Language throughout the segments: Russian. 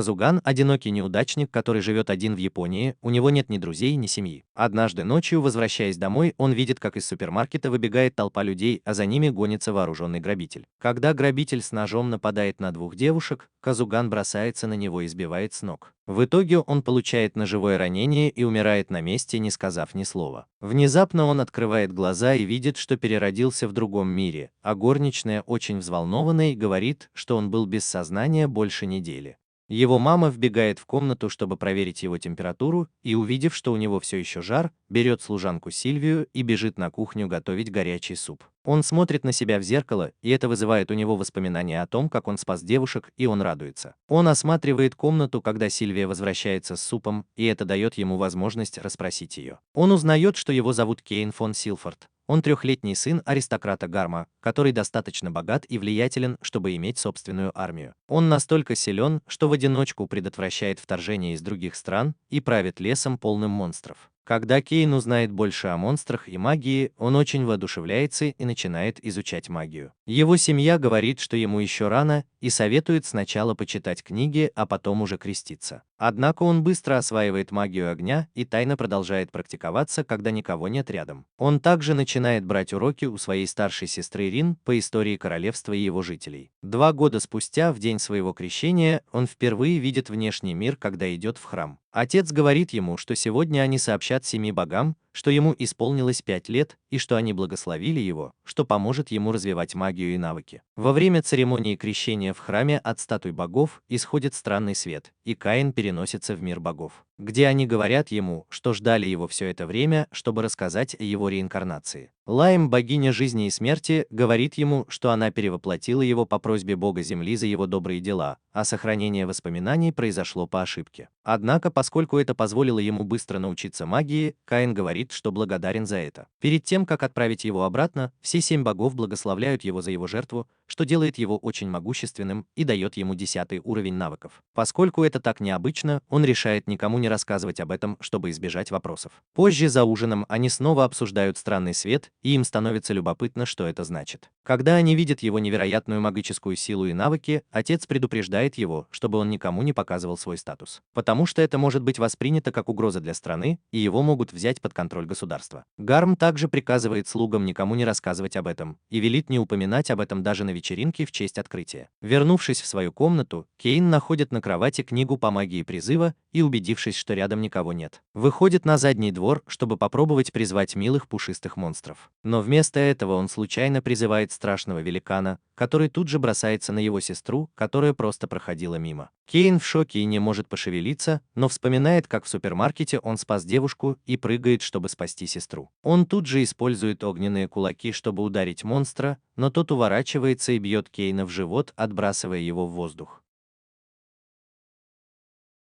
Казуган – одинокий неудачник, который живет один в Японии, у него нет ни друзей, ни семьи. Однажды ночью, возвращаясь домой, он видит, как из супермаркета выбегает толпа людей, а за ними гонится вооруженный грабитель. Когда грабитель с ножом нападает на двух девушек, Казуган бросается на него и сбивает с ног. В итоге он получает ножевое ранение и умирает на месте, не сказав ни слова. Внезапно он открывает глаза и видит, что переродился в другом мире, а горничная, очень взволнованная, говорит, что он был без сознания больше недели. Его мама вбегает в комнату, чтобы проверить его температуру, и, увидев, что у него все еще жар, берет служанку Сильвию и бежит на кухню готовить горячий суп. Он смотрит на себя в зеркало, и это вызывает у него воспоминания о том, как он спас девушек, и он радуется. Он осматривает комнату, когда Сильвия возвращается с супом, и это дает ему возможность расспросить ее. Он узнает, что его зовут Кейн фон Силфорд. Он трехлетний сын аристократа Гарма, который достаточно богат и влиятелен, чтобы иметь собственную армию. Он настолько силен, что в одиночку предотвращает вторжение из других стран и правит лесом, полным монстров. Когда Кейн узнает больше о монстрах и магии, он очень воодушевляется и начинает изучать магию. Его семья говорит, что ему еще рано, и советует сначала почитать книги, а потом уже креститься. Однако он быстро осваивает магию огня и тайно продолжает практиковаться, когда никого нет рядом. Он также начинает брать уроки у своей старшей сестры Рин по истории королевства и его жителей. 2 года спустя, в день своего крещения, он впервые видит внешний мир, когда идет в храм. Отец говорит ему, что сегодня они сообщат 7 богам, что ему исполнилось 5 лет и что они благословили его, что поможет ему развивать магию и навыки. Во время церемонии крещения в храме от статуй богов исходит странный свет, и Каин переносится в мир богов, где они говорят ему, что ждали его все это время, чтобы рассказать о его реинкарнации. Лайм, богиня жизни и смерти, говорит ему, что она перевоплотила его по просьбе бога земли за его добрые дела, а сохранение воспоминаний произошло по ошибке. Однако, поскольку это позволило ему быстро научиться магии, Каин говорит, что благодарен за это. Перед тем, как отправить его обратно, все 7 богов благословляют его за его жертву, что делает его очень могущественным и дает ему 10-й уровень навыков. Поскольку это так необычно, он решает никому не рассказывать об этом, чтобы избежать вопросов. Позже за ужином они снова обсуждают странный свет, и им становится любопытно, что это значит. Когда они видят его невероятную магическую силу и навыки, отец предупреждает его, чтобы он никому не показывал свой статус. Потому что это может быть воспринято как угроза для страны, и его могут взять под контроль государства. Гарм также приказывает слугам никому не рассказывать об этом, и велит не упоминать об этом даже на вечеринке в честь открытия. Вернувшись в свою комнату, Кейн находит на кровати книгу по магии призыва и, убедившись, что рядом никого нет, выходит на задний двор, чтобы попробовать призвать милых пушистых монстров. Но вместо этого он случайно призывает страшного великана, который тут же бросается на его сестру, которая просто проходила мимо. Кейн в шоке и не может пошевелиться, но вспоминает, как в супермаркете он спас девушку и прыгает, чтобы спасти сестру. Он тут же использует огненные кулаки, чтобы ударить монстра, но тот уворачивается и бьет Кейна в живот, отбрасывая его в воздух.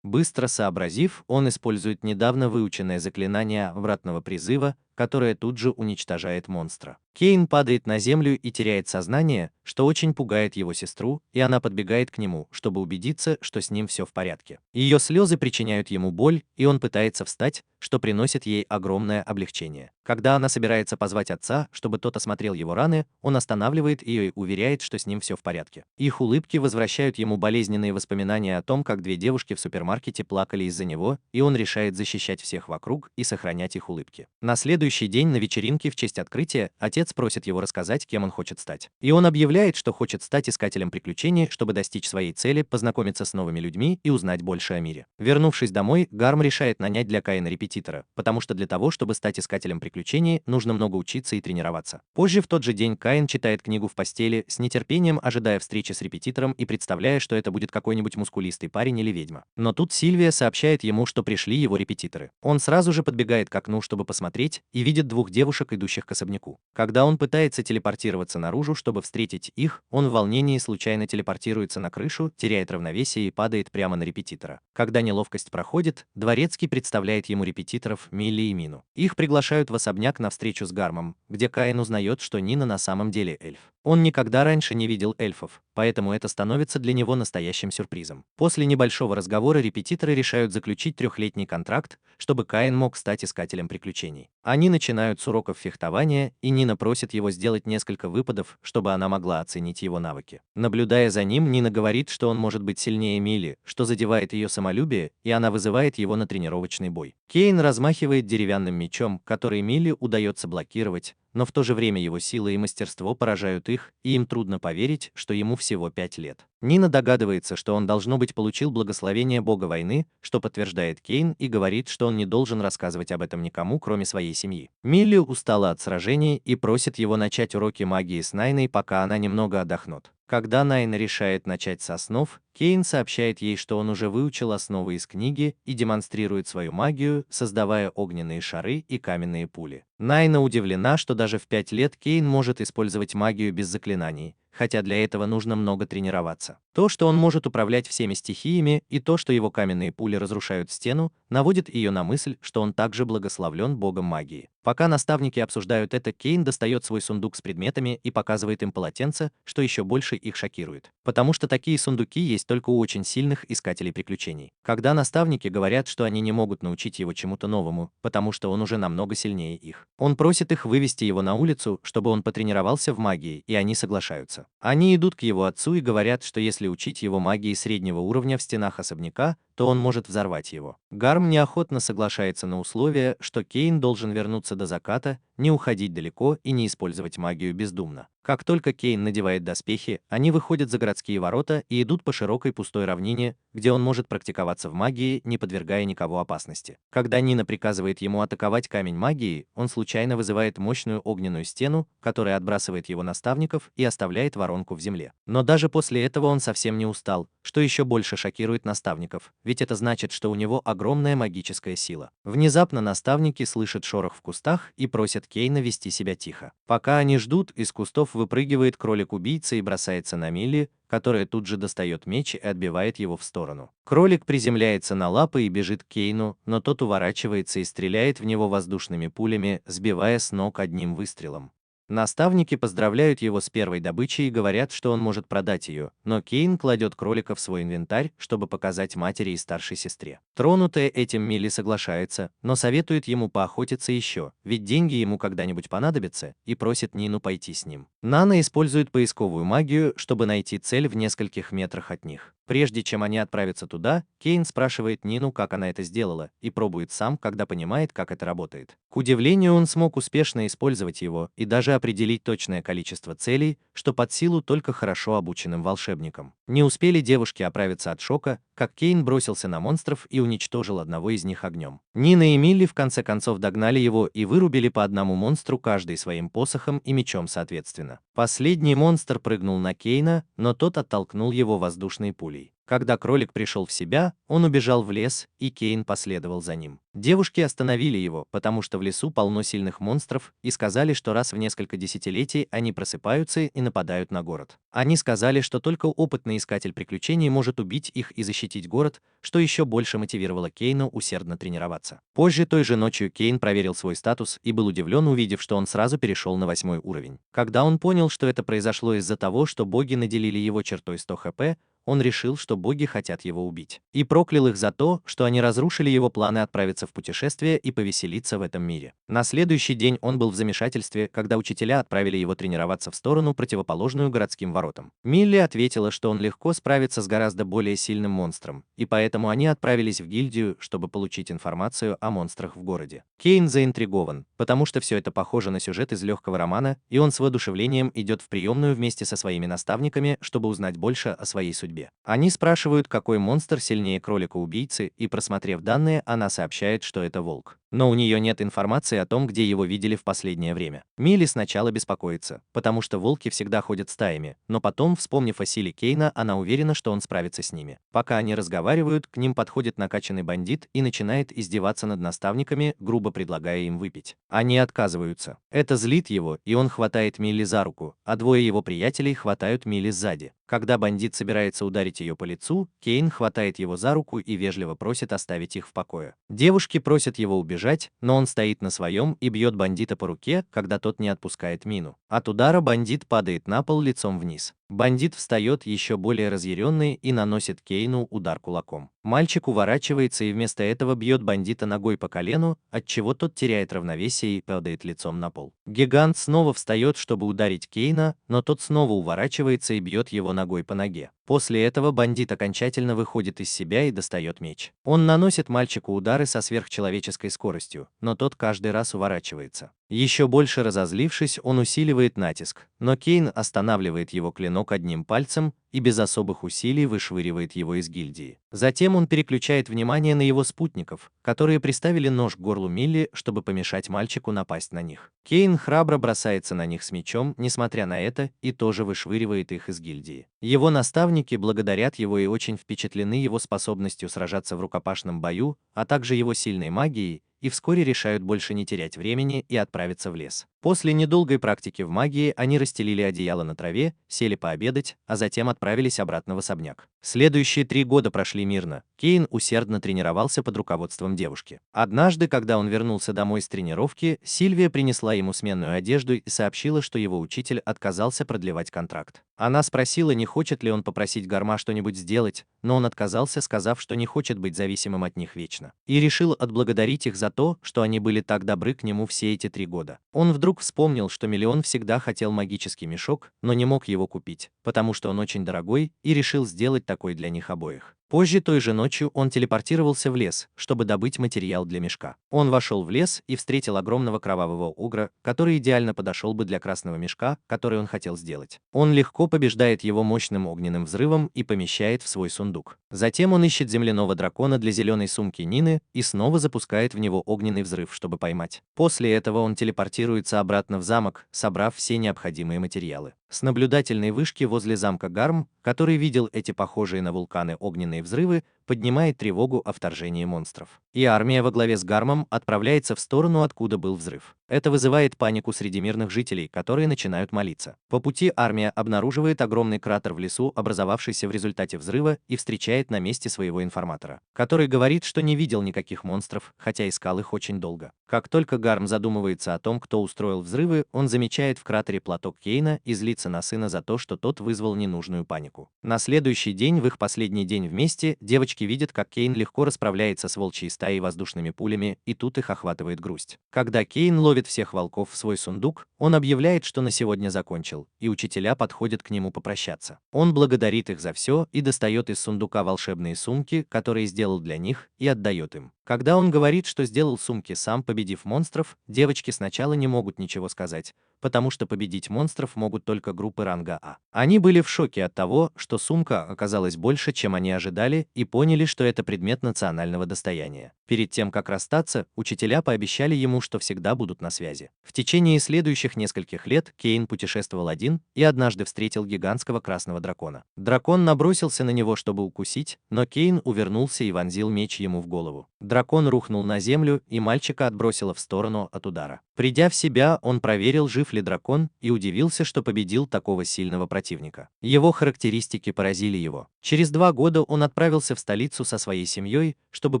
Быстро сообразив, он использует недавно выученное заклинание обратного призыва, которое тут же уничтожает монстра. Кейн падает на землю и теряет сознание, что очень пугает его сестру, и она подбегает к нему, чтобы убедиться, что с ним все в порядке. Ее слезы причиняют ему боль, и он пытается встать, что приносит ей огромное облегчение. Когда она собирается позвать отца, чтобы тот осмотрел его раны, он останавливает ее и уверяет, что с ним все в порядке. Их улыбки возвращают ему болезненные воспоминания о том, как 2 девушки в супермаркете плакали из-за него, и он решает защищать всех вокруг и сохранять их улыбки. На следующий день на вечеринке в честь открытия отец просит его рассказать, кем он хочет стать. И он объявляет, что хочет стать искателем приключений, чтобы достичь своей цели, познакомиться с новыми людьми и узнать больше о мире. Вернувшись домой, Гарм решает нанять для Каина репетитора, потому что для того, чтобы стать искателем приключений, нужно много учиться и тренироваться. Позже в тот же день Каин читает книгу в постели, с нетерпением ожидая встречи с репетитором и представляя, что это будет какой-нибудь мускулистый парень или ведьма. Но тут Сильвия сообщает ему, что пришли его репетиторы. Он сразу же подбегает к окну, чтобы посмотреть, и видит 2 девушек, идущих к особняку. Когда он пытается телепортироваться наружу, чтобы встретить их, он в волнении случайно телепортируется на крышу, теряет равновесие и падает прямо на репетитора. Когда неловкость проходит, дворецкий представляет ему репетиторов Милли и Мину. Их приглашают в особняк на встречу с Гармом, где Каин узнает, что Нина на самом деле эльф. Он никогда раньше не видел эльфов, поэтому это становится для него настоящим сюрпризом. После небольшого разговора репетиторы решают заключить трехлетний контракт, чтобы Каин мог стать искателем приключений. Они начинают с уроков фехтования, и Нина просит его сделать несколько выпадов, чтобы она могла оценить его навыки. Наблюдая за ним, Нина говорит, что он может быть сильнее Милли, что задевает ее самолюбие, и она вызывает его на тренировочный бой. Кейн размахивает деревянным мечом, который Милли удается блокировать, но в то же время его сила и мастерство поражают их, и им трудно поверить, что ему всего 5 лет. Нина догадывается, что он, должно быть, получил благословение бога войны, что подтверждает Кейн, и говорит, что он не должен рассказывать об этом никому, кроме своей семьи. Милли устала от сражений и просит его начать уроки магии с Найной, пока она немного отдохнет. Когда Найна решает начать с основ, Кейн сообщает ей, что он уже выучил основы из книги и демонстрирует свою магию, создавая огненные шары и каменные пули. Найна удивлена, что даже в 5 лет Кейн может использовать магию без заклинаний, хотя для этого нужно много тренироваться. То, что он может управлять всеми стихиями, и то, что его каменные пули разрушают стену, наводит ее на мысль, что он также благословлен богом магии. Пока наставники обсуждают это, Кейн достает свой сундук с предметами и показывает им полотенце, что еще больше их шокирует. Потому что такие сундуки есть только у очень сильных искателей приключений. Когда наставники говорят, что они не могут научить его чему-то новому, потому что он уже намного сильнее их, он просит их вывести его на улицу, чтобы он потренировался в магии, и они соглашаются. Они идут к его отцу и говорят, что если учить его магии среднего уровня в стенах особняка, то он может взорвать его. Гарм неохотно соглашается на условие, что Кейн должен вернуться до заката, не уходить далеко и не использовать магию бездумно. Как только Кейн надевает доспехи, они выходят за городские ворота и идут по широкой пустой равнине, где он может практиковаться в магии, не подвергая никого опасности. Когда Нина приказывает ему атаковать камень магии, он случайно вызывает мощную огненную стену, которая отбрасывает его наставников и оставляет воронку в земле. Но даже после этого он совсем не устал, что еще больше шокирует наставников, ведь это значит, что у него огромная магическая сила. Внезапно наставники слышат шорох в кустах и просят Кейна вести себя тихо. Пока они ждут, из кустов выпрыгивает кролик-убийца и бросается на Милли, которая тут же достает меч и отбивает его в сторону. Кролик приземляется на лапы и бежит к Кейну, но тот уворачивается и стреляет в него воздушными пулями, сбивая с ног одним выстрелом. Наставники поздравляют его с первой добычей и говорят, что он может продать ее, но Кейн кладет кролика в свой инвентарь, чтобы показать матери и старшей сестре. Тронутая этим, Милли соглашается, но советует ему поохотиться еще, ведь деньги ему когда-нибудь понадобятся, и просит Нину пойти с ним. Нана использует поисковую магию, чтобы найти цель в нескольких метрах от них. Прежде чем они отправятся туда, Кейн спрашивает Нину, как она это сделала, и пробует сам, когда понимает, как это работает. К удивлению, он смог успешно использовать его и даже определить точное количество целей, что под силу только хорошо обученным волшебникам. Не успели девушки оправиться от шока, как Кейн бросился на монстров и уничтожил одного из них огнем. Нина и Милли в конце концов догнали его и вырубили по одному монстру каждый своим посохом и мечом соответственно. Последний монстр прыгнул на Кейна, но тот оттолкнул его воздушной пулей. Когда кролик пришел в себя, он убежал в лес, и Кейн последовал за ним. Девушки остановили его, потому что в лесу полно сильных монстров, и сказали, что раз в несколько десятилетий они просыпаются и нападают на город. Они сказали, что только опытный искатель приключений может убить их и защитить город, что еще больше мотивировало Кейна усердно тренироваться. Позже той же ночью Кейн проверил свой статус и был удивлен, увидев, что он сразу перешел на 8 уровень. Когда он понял, что это произошло из-за того, что боги наделили его чертой 100 хп, он решил, что боги хотят его убить, и проклял их за то, что они разрушили его планы отправиться в путешествие и повеселиться в этом мире. На следующий день он был в замешательстве, когда учителя отправили его тренироваться в сторону, противоположную городским воротам. Милли ответила, что он легко справится с гораздо более сильным монстром, и поэтому они отправились в гильдию, чтобы получить информацию о монстрах в городе. Кейн заинтригован, потому что все это похоже на сюжет из легкого романа, и он с воодушевлением идет в приемную вместе со своими наставниками, чтобы узнать больше о своей судьбе. Они спрашивают, какой монстр сильнее кролика-убийцы, и, просмотрев данные, она сообщает, что это волк. Но у нее нет информации о том, где его видели в последнее время. Милли сначала беспокоится, потому что волки всегда ходят стаями, но потом, вспомнив о силе Кейна, она уверена, что он справится с ними. Пока они разговаривают, к ним подходит накачанный бандит и начинает издеваться над наставниками, грубо предлагая им выпить. Они отказываются. Это злит его, и он хватает Милли за руку, а двое его приятелей хватают Милли сзади. Когда бандит собирается ударить ее по лицу, Кейн хватает его за руку и вежливо просит оставить их в покое. Девушки просят его убежать, убежать, но он стоит на своем и бьет бандита по руке, когда тот не отпускает мину. От удара бандит падает на пол лицом вниз. Бандит встает еще более разъяренный и наносит Кейну удар кулаком. Мальчик уворачивается и вместо этого бьет бандита ногой по колену, отчего тот теряет равновесие и падает лицом на пол. Гигант снова встает, чтобы ударить Кейна, но тот снова уворачивается и бьет его ногой по ноге. После этого бандит окончательно выходит из себя и достает меч. Он наносит мальчику удары со сверхчеловеческой скоростью, но тот каждый раз уворачивается. Еще больше разозлившись, он усиливает натиск, но Кейн останавливает его клинок одним пальцем и без особых усилий вышвыривает его из гильдии. Затем он переключает внимание на его спутников, которые приставили нож к горлу Милли, чтобы помешать мальчику напасть на них. Кейн храбро бросается на них с мечом, несмотря на это, и тоже вышвыривает их из гильдии. Его наставники благодарят его и очень впечатлены его способностью сражаться в рукопашном бою, а также его сильной магией, и вскоре решают больше не терять времени и отправиться в лес. После недолгой практики в магии они расстелили одеяло на траве, сели пообедать, а затем отправились обратно в особняк. Следующие 3 года прошли мирно. Кейн усердно тренировался под руководством девушки. Однажды, когда он вернулся домой с тренировки, Сильвия принесла ему сменную одежду и сообщила, что его учитель отказался продлевать контракт. Она спросила, не хочет ли он попросить Гарма что-нибудь сделать, но он отказался, сказав, что не хочет быть зависимым от них вечно. И решил отблагодарить их за то, что они были так добры к нему все эти 3 года. Он вдруг вспомнил, что Миллион всегда хотел магический мешок, но не мог его купить, потому что он очень дорогой, и решил сделать такой для них обоих. Позже той же ночью он телепортировался в лес, чтобы добыть материал для мешка. Он вошел в лес и встретил огромного кровавого угра, который идеально подошел бы для красного мешка, который он хотел сделать. Он легко побеждает его мощным огненным взрывом и помещает в свой сундук. Затем он ищет земляного дракона для зеленой сумки Нины и снова запускает в него огненный взрыв, чтобы поймать. После этого он телепортируется обратно в замок, собрав все необходимые материалы. С наблюдательной вышки возле замка Гарм, который видел эти похожие на вулканы огненные взрывы, поднимает тревогу о вторжении монстров. И армия во главе с Гармом отправляется в сторону, откуда был взрыв. Это вызывает панику среди мирных жителей, которые начинают молиться. По пути армия обнаруживает огромный кратер в лесу, образовавшийся в результате взрыва, и встречает на месте своего информатора, который говорит, что не видел никаких монстров, хотя искал их очень долго. Как только Гарм задумывается о том, кто устроил взрывы, он замечает в кратере платок Кейна и злится на сына за то, что тот вызвал ненужную панику. На следующий день, в их последний день вместе, девочки видят, как Кейн легко расправляется с волчьей стаей воздушными пулями, и тут их охватывает грусть. Когда Кейн ловит всех волков в свой сундук, он объявляет, что на сегодня закончил, и учителя подходят к нему попрощаться. Он благодарит их за все и достает из сундука волшебные сумки, которые сделал для них, и отдает им. Когда он говорит, что сделал сумки сам, победив монстров, девочки сначала не могут ничего сказать, потому что победить монстров могут только группы ранга А. Они были в шоке от того, что сумка оказалась больше, чем они ожидали, и поняли, что это предмет национального достояния. Перед тем, как расстаться, учителя пообещали ему, что всегда будут на связи. В течение следующих нескольких лет Кейн путешествовал один и однажды встретил гигантского красного дракона. Дракон набросился на него, чтобы укусить, но Кейн увернулся и вонзил меч ему в голову. Дракон рухнул на землю, и мальчика отбросило в сторону от удара. Придя в себя, он проверил, жив ли дракон, и удивился, что победил такого сильного противника. Его характеристики поразили его. Через 2 года он отправился в столицу со своей семьей, чтобы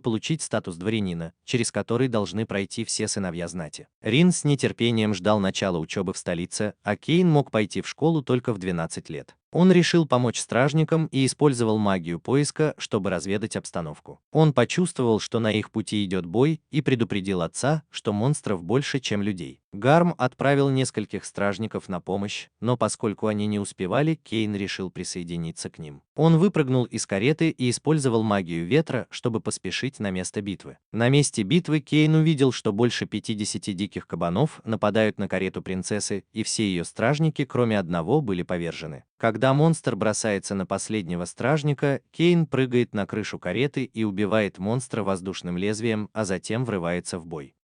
получить статус дворянина, через который должны пройти все сыновья знати. Рин с нетерпением ждал начала учебы в столице, а Кейн мог пойти в школу только в 12 лет. Он решил помочь стражникам и использовал магию поиска, чтобы разведать обстановку. Он почувствовал, что на их пути идет бой, и предупредил отца, что монстров больше, чем людей. Гарм отправил нескольких стражников на помощь, но поскольку они не успевали, Кейн решил присоединиться к ним. Он выпрыгнул из кареты и использовал магию ветра, чтобы поспешить на место битвы. На месте битвы Кейн увидел, что больше 50 диких кабанов нападают на карету принцессы, и все ее стражники, кроме одного, были повержены. Когда монстр бросается на последнего стражника, Кейн прыгает на крышу кареты и убивает монстра воздушным лезвием, а затем врывается в бой.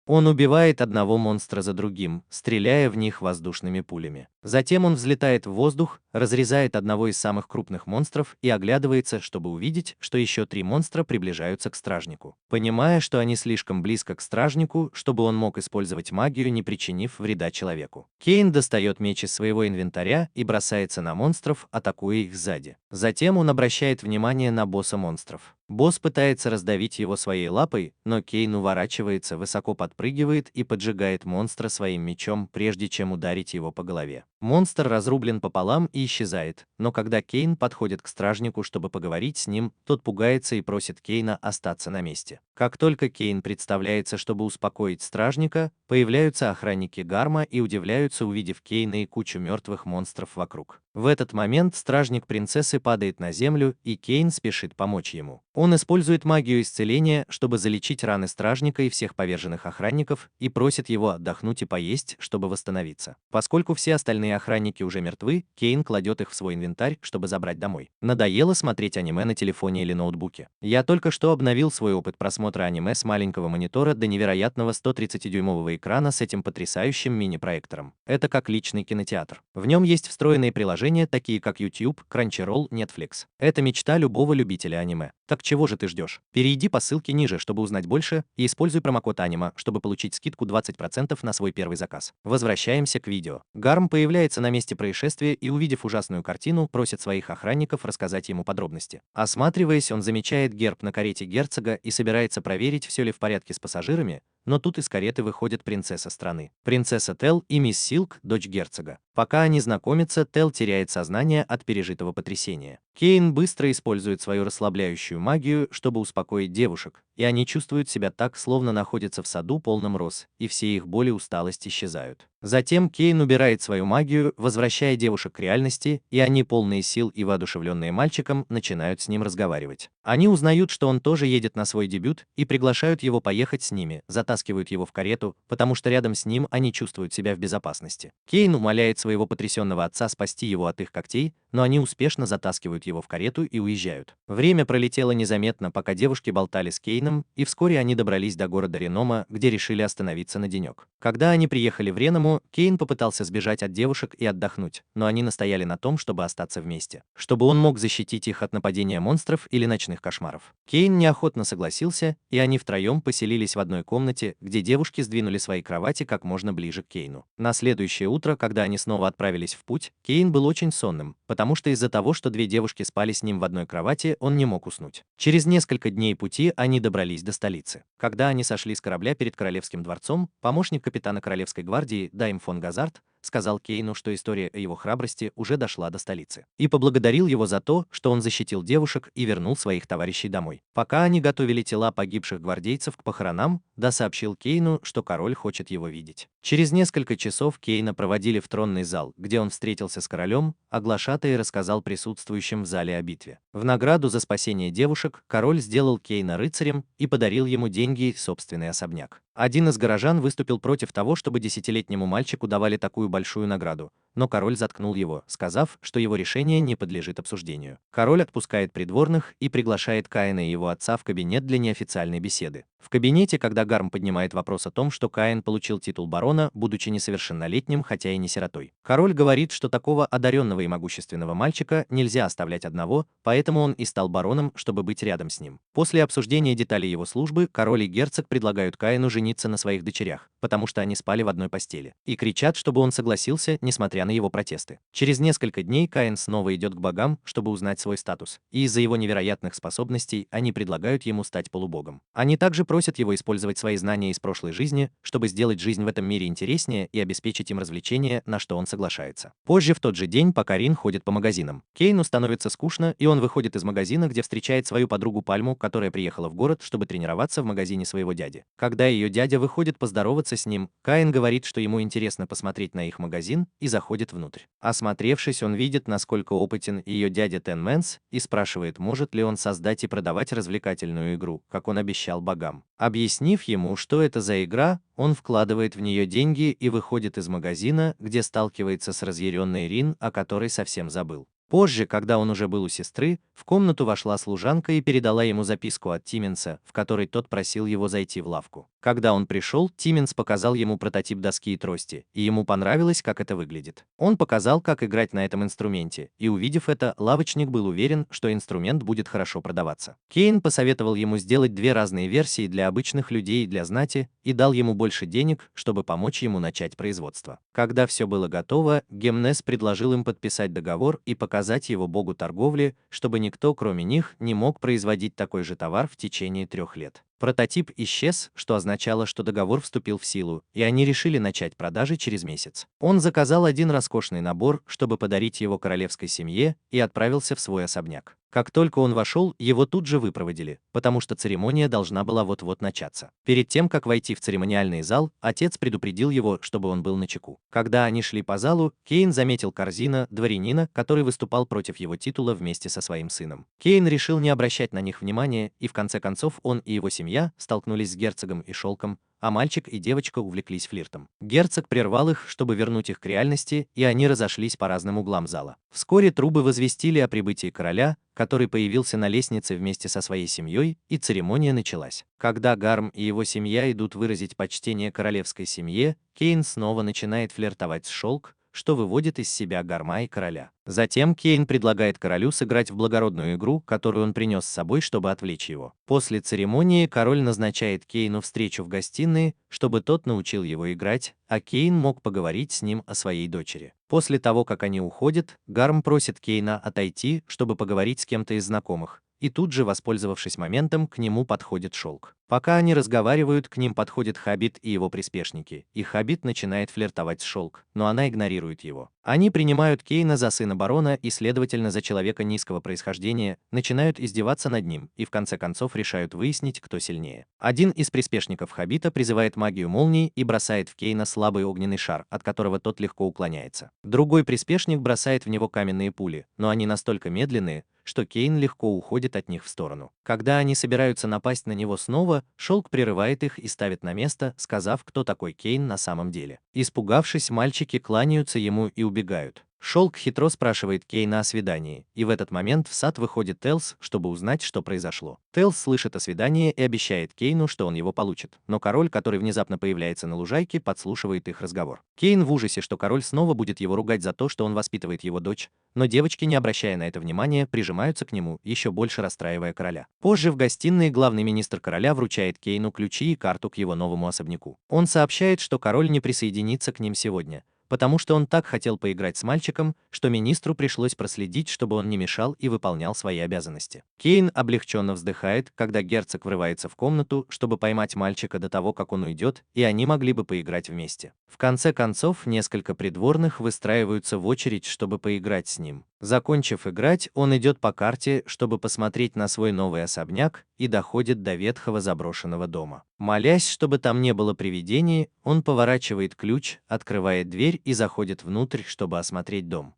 Он убивает одного монстра за другим, стреляя в них воздушными пулями. Затем он взлетает в воздух, разрезает одного из самых крупных монстров и оглядывается, чтобы увидеть, что еще 3 монстра приближаются к стражнику. Понимая, что они слишком близко к стражнику, чтобы он мог использовать магию, не причинив вреда человеку. Кейн достает меч из своего инвентаря и бросается на монстров, атакуя их сзади. Затем он обращает внимание на босса монстров. Босс пытается раздавить его своей лапой, но Кейн уворачивается, высоко подпрыгивает и поджигает монстра своим мечом, прежде чем ударить его по голове. Монстр разрублен пополам и исчезает, но когда Кейн подходит к стражнику, чтобы поговорить с ним, тот пугается и просит Кейна остаться на месте. Как только Кейн представляется, чтобы успокоить стражника, появляются охранники Гарма и удивляются, увидев Кейна и кучу мертвых монстров вокруг. В этот момент стражник принцессы падает на землю, и Кейн спешит помочь ему. Он использует магию исцеления, чтобы залечить раны стражника и всех поверженных охранников, и просит его отдохнуть и поесть, чтобы восстановиться. Поскольку все остальные охранники уже мертвы, Кейн кладет их в свой инвентарь, чтобы забрать домой. Надоело смотреть аниме на телефоне или ноутбуке. Я только что обновил свой опыт просмотра аниме с маленького монитора до невероятного 130-дюймового экрана с этим потрясающим мини-проектором. Это как личный кинотеатр. В нем есть встроенные приложения, такие как YouTube, Crunchyroll, Netflix. Это мечта любого любителя аниме. Так чего же ты ждешь? Перейди по ссылке ниже, чтобы узнать больше, и используй промокод ANIMA, чтобы получить скидку 20% на свой первый заказ. Возвращаемся к видео. Гарм появляется на месте происшествия и, увидев ужасную картину, просит своих охранников рассказать ему подробности. Осматриваясь, он замечает герб на карете герцога и собирается проверить, все ли в порядке с пассажирами, но тут из кареты выходит принцесса страны. Принцесса Тел и мисс Силк, дочь герцога. Пока они знакомятся, Тел теряет сознание от пережитого потрясения. Кейн быстро использует свою расслабляющую магию, чтобы успокоить девушек, и они чувствуют себя так, словно находятся в саду полном роз, и все их боли и усталость исчезают. Затем Кейн убирает свою магию, возвращая девушек к реальности, и они, полные сил и воодушевленные мальчиком, начинают с ним разговаривать. Они узнают, что он тоже едет на свой дебют, и приглашают его поехать с ними, затаскивают его в карету, потому что рядом с ним они чувствуют себя в безопасности. Кейн умоляет своего потрясенного отца спасти его от их когтей, но они успешно затаскивают его в карету и уезжают. Время пролетело незаметно, пока девушки болтали с Кейном, и вскоре они добрались до города Ренома, где решили остановиться на денек. Когда они приехали в Реному, Кейн попытался сбежать от девушек и отдохнуть, но они настояли на том, чтобы остаться вместе, чтобы он мог защитить их от нападения монстров или ночных кошмаров. Кейн неохотно согласился, и они втроем поселились в одной комнате, где девушки сдвинули свои кровати как можно ближе к Кейну. На следующее утро, когда они снова отправились в путь, Кейн был очень сонным, потому что из-за того, что две девушки спали с ним в одной кровати, он не мог уснуть. Через несколько дней пути они добрались до столицы. Когда они сошли с корабля перед Королевским дворцом, помощник капитана Королевской гвардии Дайм фон Газард сказал Кейну, что история о его храбрости уже дошла до столицы, и поблагодарил его за то, что он защитил девушек и вернул своих товарищей домой. Пока они готовили тела погибших гвардейцев к похоронам, Да сообщил Кейну, что король хочет его видеть. Через несколько часов Кейна проводили в тронный зал, где он встретился с королем, а глашатай рассказал присутствующим в зале о битве. В награду за спасение девушек король сделал Кейна рыцарем и подарил ему деньги и собственный особняк. Один из горожан выступил против того, чтобы 10-летнему мальчику давали такую большую награду, но король заткнул его, сказав, что его решение не подлежит обсуждению. Король отпускает придворных и приглашает Каина и его отца в кабинет для неофициальной беседы. В кабинете, когда Гарм поднимает вопрос о том, что Каин получил титул барона, будучи несовершеннолетним, хотя и не сиротой. Король говорит, что такого одаренного и могущественного мальчика нельзя оставлять одного, поэтому он и стал бароном, чтобы быть рядом с ним. После обсуждения деталей его службы, король и герцог предлагают Каину жениться на своих дочерях, потому что они спали в одной постели, и кричат, чтобы он согласился, несмотря на его протесты. Через несколько дней Каин снова идет к богам, чтобы узнать свой статус, и из-за его невероятных способностей они предлагают ему стать полубогом. Они также просят его использовать свои знания из прошлой жизни, чтобы сделать жизнь в этом мире интереснее и обеспечить им развлечения, на что он соглашается. Позже в тот же день, пока Рин ходит по магазинам, Кейну становится скучно, и он выходит из магазина, где встречает свою подругу Пальму, которая приехала в город, чтобы тренироваться в магазине своего дяди. Когда ее дядя выходит поздороваться с ним, Каин говорит, что ему интересно посмотреть на их магазин, и заходит внутрь. Осмотревшись, он видит, насколько опытен ее дядя Тен Мэнс, и спрашивает, может ли он создать и продавать развлекательную игру, как он обещал богам. Объяснив ему, что это за игра, он вкладывает в нее деньги и выходит из магазина, где сталкивается с разъяренной Рин, о которой совсем забыл. Позже, когда он уже был у сестры, в комнату вошла служанка и передала ему записку от Тименса, в которой тот просил его зайти в лавку. Когда он пришел, Тименс показал ему прототип доски и трости, и ему понравилось, как это выглядит. Он показал, как играть на этом инструменте, и увидев это, лавочник был уверен, что инструмент будет хорошо продаваться. Кейн посоветовал ему сделать две разные версии для обычных людей и для знати, и дал ему больше денег, чтобы помочь ему начать производство. Когда все было готово, Гемнес предложил им подписать договор и показал показать его богу торговли, чтобы никто, кроме них, не мог производить такой же товар в течение 3 лет. Прототип исчез, что означало, что договор вступил в силу, и они решили начать продажи через месяц. Он заказал один роскошный набор, чтобы подарить его королевской семье, и отправился в свой особняк. Как только он вошел, его тут же выпроводили, потому что церемония должна была вот-вот начаться. Перед тем, как войти в церемониальный зал, отец предупредил его, чтобы он был начеку. Когда они шли по залу, Кейн заметил Корзина, дворянина, который выступал против его титула вместе со своим сыном. Кейн решил не обращать на них внимания, и в конце концов он и его семья столкнулись с герцогом и Шелком, а мальчик и девочка увлеклись флиртом. Герцог прервал их, чтобы вернуть их к реальности, и они разошлись по разным углам зала. Вскоре трубы возвестили о прибытии короля, который появился на лестнице вместе со своей семьей, и церемония началась. Когда Гарм и его семья идут выразить почтение королевской семье, Кейн снова начинает флиртовать с Шелк, что выводит из себя Гарма и короля. Затем Кейн предлагает королю сыграть в благородную игру, которую он принес с собой, чтобы отвлечь его. После церемонии король назначает Кейну встречу в гостиной, чтобы тот научил его играть, а Кейн мог поговорить с ним о своей дочери. После того, как они уходят, Гарм просит Кейна отойти, чтобы поговорить с кем-то из знакомых, и тут же, воспользовавшись моментом, к нему подходит Шелк. Пока они разговаривают, к ним подходит Хабит и его приспешники, и Хабит начинает флиртовать с Шелк, но она игнорирует его. Они принимают Кейна за сына барона и, следовательно, за человека низкого происхождения, начинают издеваться над ним и в конце концов решают выяснить, кто сильнее. Один из приспешников Хабита призывает магию молний и бросает в Кейна слабый огненный шар, от которого тот легко уклоняется. Другой приспешник бросает в него каменные пули, но они настолько медленные, что Кейн легко уходит от них в сторону. Когда они собираются напасть на него снова, Шелк прерывает их и ставит на место, сказав, кто такой Кейн на самом деле. Испугавшись, мальчики кланяются ему и убегают. Шелк хитро спрашивает Кейна о свидании, и в этот момент в сад выходит Телс, чтобы узнать, что произошло. Телс слышит о свидании и обещает Кейну, что он его получит, но король, который внезапно появляется на лужайке, подслушивает их разговор. Кейн в ужасе, что король снова будет его ругать за то, что он воспитывает его дочь, но девочки, не обращая на это внимания, прижимаются к нему, еще больше расстраивая короля. Позже в гостиной главный министр короля вручает Кейну ключи и карту к его новому особняку. Он сообщает, что король не присоединится к ним сегодня, потому что он так хотел поиграть с мальчиком, что министру пришлось проследить, чтобы он не мешал и выполнял свои обязанности. Кейн облегченно вздыхает, когда герцог врывается в комнату, чтобы поймать мальчика до того, как он уйдет, и они могли бы поиграть вместе. В конце концов, несколько придворных выстраиваются в очередь, чтобы поиграть с ним. Закончив играть, он идет по карте, чтобы посмотреть на свой новый особняк, и доходит до ветхого заброшенного дома. Молясь, чтобы там не было привидений, он поворачивает ключ, открывает дверь и заходит внутрь, чтобы осмотреть дом.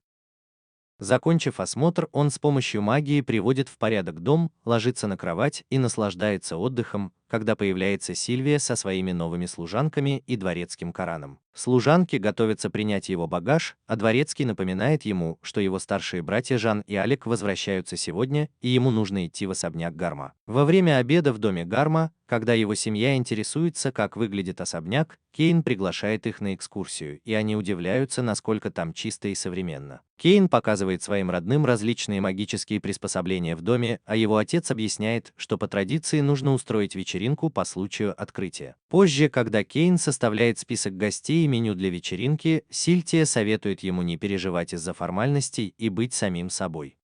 Закончив осмотр, он с помощью магии приводит в порядок дом, ложится на кровать и наслаждается отдыхом, когда появляется Сильвия со своими новыми служанками и дворецким Кораном. Служанки готовятся принять его багаж, а дворецкий напоминает ему, что его старшие братья Жан и Алек возвращаются сегодня, и ему нужно идти в особняк Гарма. Во время обеда в доме Гарма, когда его семья интересуется, как выглядит особняк, Кейн приглашает их на экскурсию, и они удивляются, насколько там чисто и современно. Кейн показывает своим родным различные магические приспособления в доме, а его отец объясняет, что по традиции нужно устроить вечеринку по случаю открытия. Позже, когда Кейн составляет список гостей и меню для вечеринки, Сильтия советует ему не переживать из-за формальностей и быть самим собой.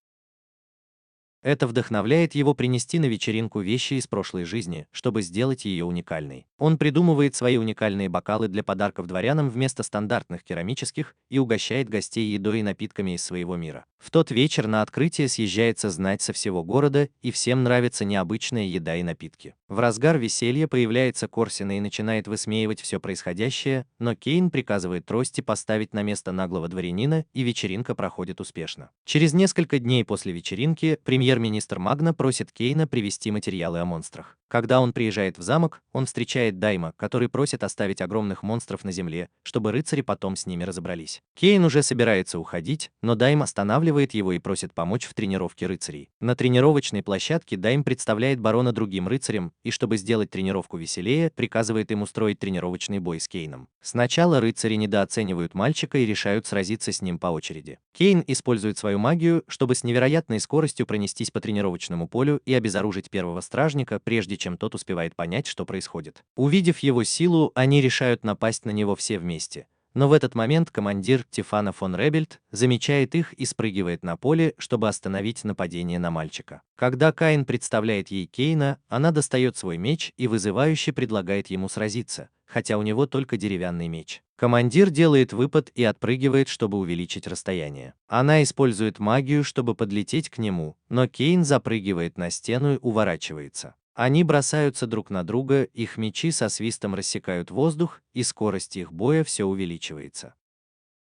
Это вдохновляет его принести на вечеринку вещи из прошлой жизни, чтобы сделать ее уникальной. Он придумывает свои уникальные бокалы для подарков дворянам вместо стандартных керамических и угощает гостей едой и напитками из своего мира. В тот вечер на открытие съезжается знать со всего города, и всем нравится необычная еда и напитки. В разгар веселья появляется Корсина и начинает высмеивать все происходящее, но Кейн приказывает трости поставить на место наглого дворянина, и вечеринка проходит успешно. Через несколько дней после вечеринки премьер-министр Магна просит Кейна привезти материалы о монстрах. Когда он приезжает в замок, он встречает Дайма, который просит оставить огромных монстров на земле, чтобы рыцари потом с ними разобрались. Кейн уже собирается уходить, но Дайм останавливает его и просит помочь в тренировке рыцарей. На тренировочной площадке Дайм представляет барона другим рыцарям, и чтобы сделать тренировку веселее, приказывает им устроить тренировочный бой с Кейном. Сначала рыцари недооценивают мальчика и решают сразиться с ним по очереди. Кейн использует свою магию, чтобы с невероятной скоростью пронестись по тренировочному полю и обезоружить первого стражника, прежде чем тот успевает понять, что происходит. Увидев его силу, они решают напасть на него все вместе. Но в этот момент командир Тифана фон Ребельт замечает их и спрыгивает на поле, чтобы остановить нападение на мальчика. Когда Каин представляет ей Кейна, она достает свой меч и вызывающе предлагает ему сразиться, хотя у него только деревянный меч. Командир делает выпад и отпрыгивает, чтобы увеличить расстояние. Она использует магию, чтобы подлететь к нему, но Кейн запрыгивает на стену и уворачивается. Они бросаются друг на друга, их мечи со свистом рассекают воздух, и скорость их боя все увеличивается.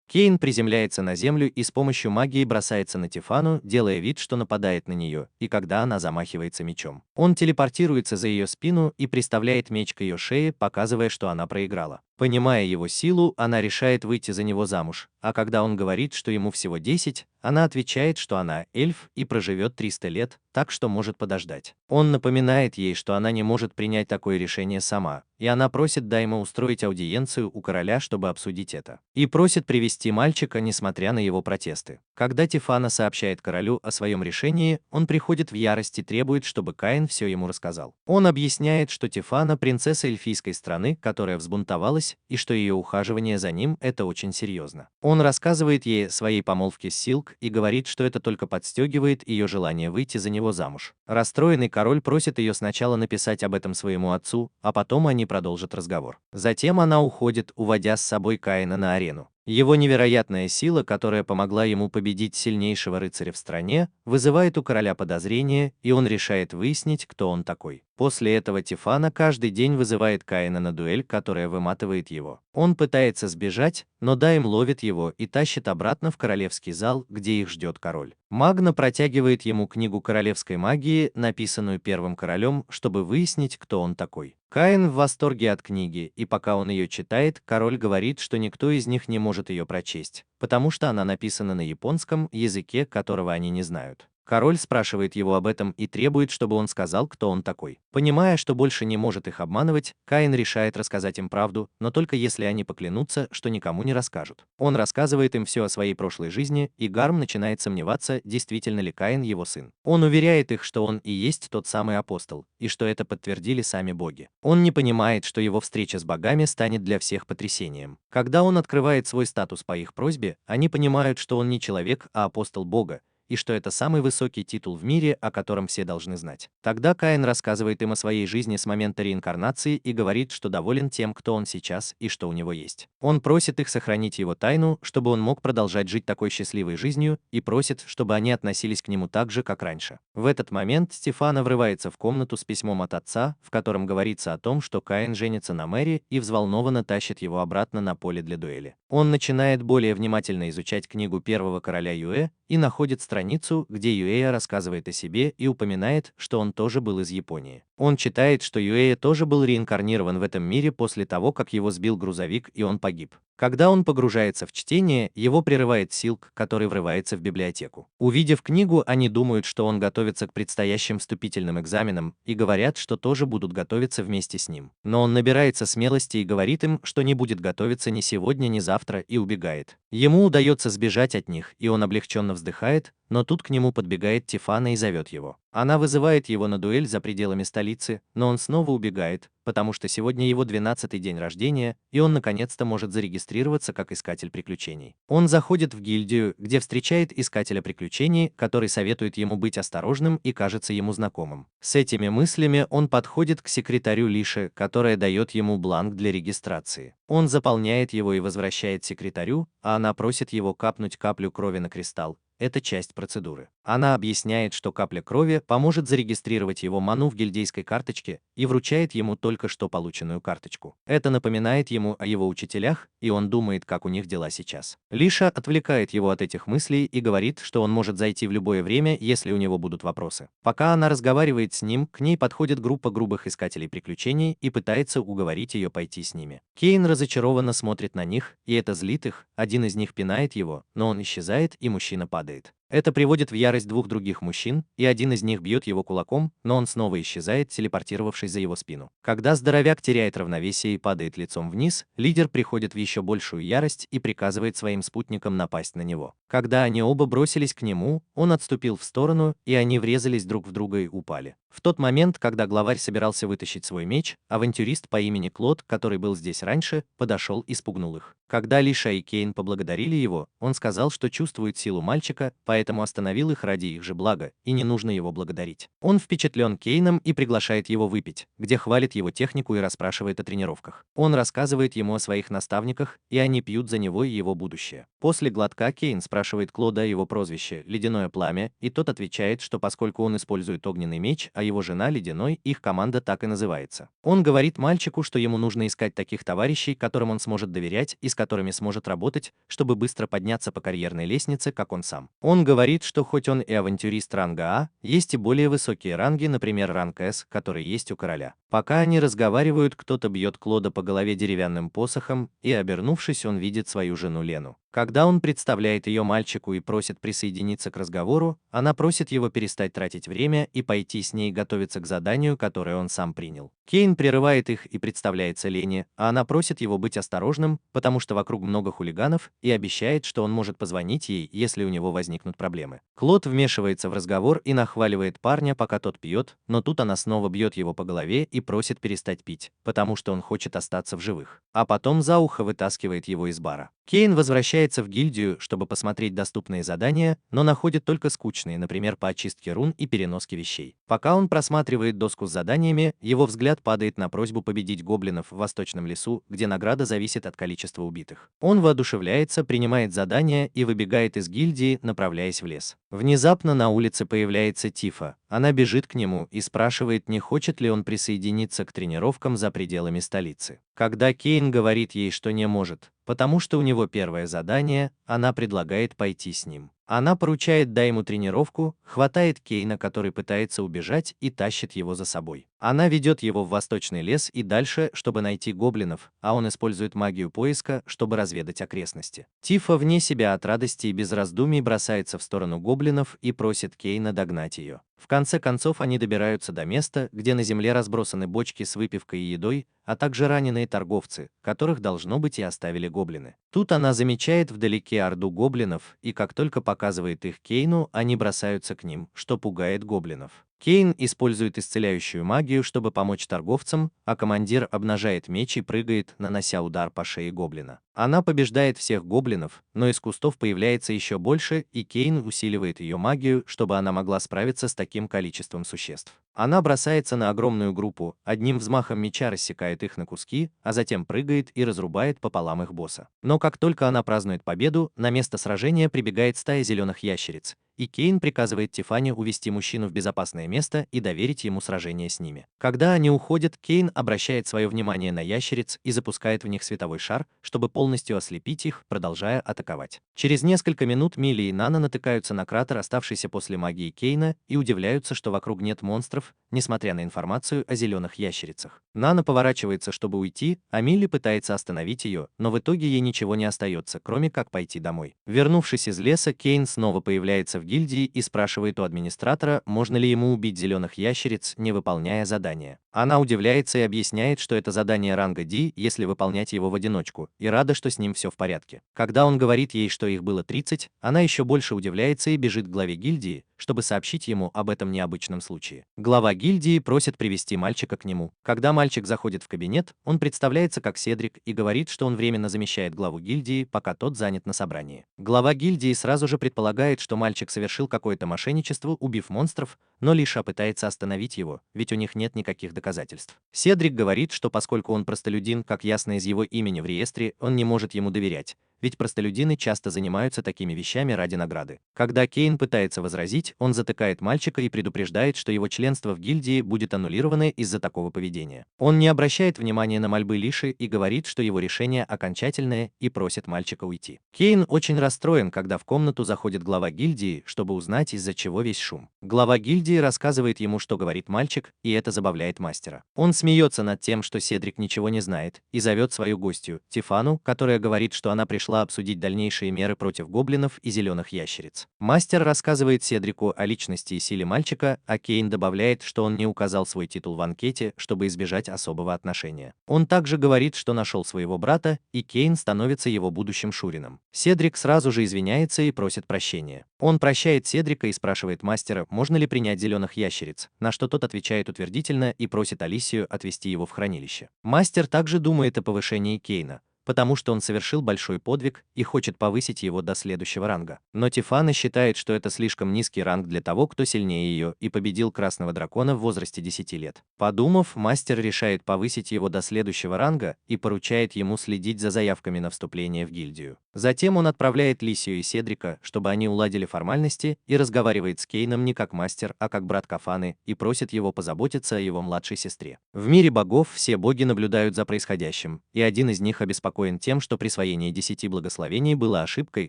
Кейн приземляется на землю и с помощью магии бросается на Тифану, делая вид, что нападает на нее, и когда она замахивается мечом. Он телепортируется за ее спину и приставляет меч к ее шее, показывая, что она проиграла. Понимая его силу, она решает выйти за него замуж, а когда он говорит, что ему всего 10, она отвечает, что она эльф и проживет 300 лет, так что может подождать. Он напоминает ей, что она не может принять такое решение сама, и она просит Дайма устроить аудиенцию у короля, чтобы обсудить это. И просит привести мальчика, несмотря на его протесты. Когда Тифана сообщает королю о своем решении, он приходит в ярость и требует, чтобы Каин все ему рассказал. Он объясняет, что Тифана – принцесса эльфийской страны, которая взбунтовалась, и что ее ухаживание за ним – это очень серьезно. Он рассказывает ей о своей помолвке с Силк и говорит, что это только подстегивает ее желание выйти за него замуж. Расстроенный король просит ее сначала написать об этом своему отцу, а потом они продолжат разговор. Затем она уходит, уводя с собой Каина на арену. Его невероятная сила, которая помогла ему победить сильнейшего рыцаря в стране, вызывает у короля подозрения, и он решает выяснить, кто он такой. После этого Тифана каждый день вызывает Каина на дуэль, которая выматывает его. Он пытается сбежать, но Дайм ловит его и тащит обратно в королевский зал, где их ждет король. Магна протягивает ему книгу королевской магии, написанную первым королем, чтобы выяснить, кто он такой. Каин в восторге от книги, и пока он ее читает, король говорит, что никто из них не может ее прочесть, потому что она написана на японском языке, которого они не знают. Король спрашивает его об этом и требует, чтобы он сказал, кто он такой. Понимая, что больше не может их обманывать, Каин решает рассказать им правду, но только если они поклянутся, что никому не расскажут. Он рассказывает им все о своей прошлой жизни, и Гарм начинает сомневаться, действительно ли Каин его сын. Он уверяет их, что он и есть тот самый апостол, и что это подтвердили сами боги. Он не понимает, что его встреча с богами станет для всех потрясением. Когда он открывает свой статус по их просьбе, они понимают, что он не человек, а апостол Бога, и что это самый высокий титул в мире, о котором все должны знать. Тогда Каин рассказывает им о своей жизни с момента реинкарнации и говорит, что доволен тем, кто он сейчас и что у него есть. Он просит их сохранить его тайну, чтобы он мог продолжать жить такой счастливой жизнью, и просит, чтобы они относились к нему так же, как раньше. В этот момент Стефана врывается в комнату с письмом от отца, в котором говорится о том, что Каин женится на Мэри, и взволнованно тащит его обратно на поле для дуэли. Он начинает более внимательно изучать книгу первого короля Юэ и находит страницу, где Юэя рассказывает о себе и упоминает, что он тоже был из Японии. Он читает, что Юэя тоже был реинкарнирован в этом мире после того, как его сбил грузовик и он погиб. Когда он погружается в чтение, его прерывает Силк, который врывается в библиотеку. Увидев книгу, они думают, что он готовится к предстоящим вступительным экзаменам, и говорят, что тоже будут готовиться вместе с ним. Но он набирается смелости и говорит им, что не будет готовиться ни сегодня, ни завтра, и убегает. Ему удается сбежать от них, и он облегченно вздыхает, но тут к нему подбегает Тифана и зовет его. Она вызывает его на дуэль за пределами столицы, но он снова убегает, потому что сегодня его 12-й день рождения, и он наконец-то может зарегистрироваться как искатель приключений. Он заходит в гильдию, где встречает искателя приключений, который советует ему быть осторожным и кажется ему знакомым. С этими мыслями он подходит к секретарю Лиши, которая дает ему бланк для регистрации. Он заполняет его и возвращает секретарю, а она просит его капнуть каплю крови на кристалл. Это часть процедуры. Она объясняет, что капля крови поможет зарегистрировать его ману в гильдейской карточке и вручает ему только что полученную карточку. Это напоминает ему о его учителях, и он думает, как у них дела сейчас. Лиша отвлекает его от этих мыслей и говорит, что он может зайти в любое время, если у него будут вопросы. Пока она разговаривает с ним, к ней подходит группа грубых искателей приключений и пытается уговорить ее пойти с ними. Кейн разочарованно смотрит на них, и это злит их, один из них пинает его, но он исчезает, и мужчина падает. Это приводит в ярость двух других мужчин, и один из них бьет его кулаком, но он снова исчезает, телепортировавшись за его спину. Когда здоровяк теряет равновесие и падает лицом вниз, лидер приходит в еще большую ярость и приказывает своим спутникам напасть на него. Когда они оба бросились к нему, он отступил в сторону, и они врезались друг в друга и упали. В тот момент, когда главарь собирался вытащить свой меч, авантюрист по имени Клод, который был здесь раньше, подошел и спугнул их. Когда Лиша и Кейн поблагодарили его, он сказал, что чувствует силу мальчика, поэтому остановил их ради их же блага, и не нужно его благодарить. Он впечатлен Кейном и приглашает его выпить, где хвалит его технику и расспрашивает о тренировках. Он рассказывает ему о своих наставниках, и они пьют за него и его будущее. После глотка Кейн спрашивает Клода о его прозвище «Ледяное пламя», и тот отвечает, что поскольку он использует огненный меч, а его жена Ледяной, их команда так и называется. Он говорит мальчику, что ему нужно искать таких товарищей, которым он сможет доверять и с которыми сможет работать, чтобы быстро подняться по карьерной лестнице, как он сам. Он говорит, что хоть он и авантюрист ранга А, есть и более высокие ранги, например, ранг С, который есть у короля. Пока они разговаривают, кто-то бьет Клода по голове деревянным посохом, и, обернувшись, он видит свою жену Лену. Когда он представляет ее мальчику и просит присоединиться к разговору, она просит его перестать тратить время и пойти с ней готовиться к заданию, которое он сам принял. Кейн прерывает их и представляется Лене, а она просит его быть осторожным, потому что вокруг много хулиганов, и обещает, что он может позвонить ей, если у него возникнут проблемы. Клод вмешивается в разговор и нахваливает парня, пока тот пьет, но тут она снова бьет его по голове и просит перестать пить, потому что он хочет остаться в живых. А потом за ухо вытаскивает его из бара. Кейн возвращается в гильдию, чтобы посмотреть доступные задания, но находит только скучные, например, по очистке рун и переноске вещей. Пока он просматривает доску с заданиями, его взгляд падает на просьбу победить гоблинов в Восточном лесу, где награда зависит от количества убитых. Он воодушевляется, принимает задание и выбегает из гильдии, направляясь в лес. Внезапно на улице появляется Тифа. Она бежит к нему и спрашивает, не хочет ли он присоединиться к тренировкам за пределами столицы. Когда Кейн говорит ей, что не может, потому что у него первое задание, она предлагает пойти с ним. Она поручает Дайму тренировку, хватает Кейна, который пытается убежать, и тащит его за собой. Она ведет его в Восточный лес и дальше, чтобы найти гоблинов, а он использует магию поиска, чтобы разведать окрестности. Тифа вне себя от радости и без раздумий бросается в сторону гоблинов и просит Кейна догнать ее. В конце концов они добираются до места, где на земле разбросаны бочки с выпивкой и едой, а также раненые торговцы, которых, должно быть, и оставили гоблины. Тут она замечает вдалеке орду гоблинов, и как только показывает их Кейну, они бросаются к ним, что пугает гоблинов. Кейн использует исцеляющую магию, чтобы помочь торговцам, а командир обнажает меч и прыгает, нанося удар по шее гоблина. Она побеждает всех гоблинов, но из кустов появляется еще больше, и Кейн усиливает ее магию, чтобы она могла справиться с таким количеством существ. Она бросается на огромную группу, одним взмахом меча рассекает их на куски, а затем прыгает и разрубает пополам их босса. Но как только она празднует победу, на место сражения прибегает стая зеленых ящериц, и Кейн приказывает Тифане увести мужчину в безопасное место и доверить ему сражение с ними. Когда они уходят, Кейн обращает свое внимание на ящериц и запускает в них световой шар, чтобы полностью ослепить их, продолжая атаковать. Через несколько минут Милли и Нана натыкаются на кратер, оставшийся после магии Кейна, и удивляются, что вокруг нет монстров, несмотря на информацию о зеленых ящерицах. Нана поворачивается, чтобы уйти, а Милли пытается остановить ее, но в итоге ей ничего не остается, кроме как пойти домой. Вернувшись из леса, Кейн снова появляется в гильдии и спрашивает у администратора, можно ли ему убить зеленых ящериц, не выполняя задание. Она удивляется и объясняет, что это задание ранга D, если выполнять его в одиночку, и рада, что с ним все в порядке. Когда он говорит ей, что их было 30, она еще больше удивляется и бежит к главе гильдии, чтобы сообщить ему об этом необычном случае. Глава гильдии просит привести мальчика к нему. Когда мальчик заходит в кабинет, он представляется как Седрик и говорит, что он временно замещает главу гильдии, пока тот занят на собрании. Глава гильдии сразу же предполагает, что мальчик совершил какое-то мошенничество, убив монстров, но Лиша пытается остановить его, ведь у них нет никаких доказательств. Седрик говорит, что поскольку он простолюдин, как ясно из его имени в реестре, он не может ему доверять, ведь простолюдины часто занимаются такими вещами ради награды. Когда Кейн пытается возразить, он затыкает мальчика и предупреждает, что его членство в гильдии будет аннулировано из-за такого поведения. Он не обращает внимания на мольбы Лиши и говорит, что его решение окончательное, и просит мальчика уйти. Кейн очень расстроен, когда в комнату заходит глава гильдии, чтобы узнать, из-за чего весь шум. Глава гильдии рассказывает ему, что говорит мальчик, и это забавляет мастера. Он смеется над тем, что Седрик ничего не знает, и зовет свою гостью, Тифану, которая говорит, что она пришла пришла обсудить дальнейшие меры против гоблинов и зеленых ящериц. Мастер рассказывает Седрику о личности и силе мальчика, а Кейн добавляет, что он не указал свой титул в анкете, чтобы избежать особого отношения. Он также говорит, что нашел своего брата, и Кейн становится его будущим шурином. Седрик сразу же извиняется и просит прощения. Он прощает Седрика и спрашивает мастера, можно ли принять зеленых ящериц, на что тот отвечает утвердительно и просит Алисию отвезти его в хранилище. Мастер также думает о повышении Кейна, потому что он совершил большой подвиг и хочет повысить его до следующего ранга. Но Тифана считает, что это слишком низкий ранг для того, кто сильнее ее и победил Красного Дракона в возрасте 10 лет. Подумав, мастер решает повысить его до следующего ранга и поручает ему следить за заявками на вступление в гильдию. Затем он отправляет Лисию и Седрика, чтобы они уладили формальности, и разговаривает с Кейном не как мастер, а как брат Кафаны, и просит его позаботиться о его младшей сестре. В мире богов все боги наблюдают за происходящим, и один из них обеспокоен тем, что присвоение 10 благословений было ошибкой,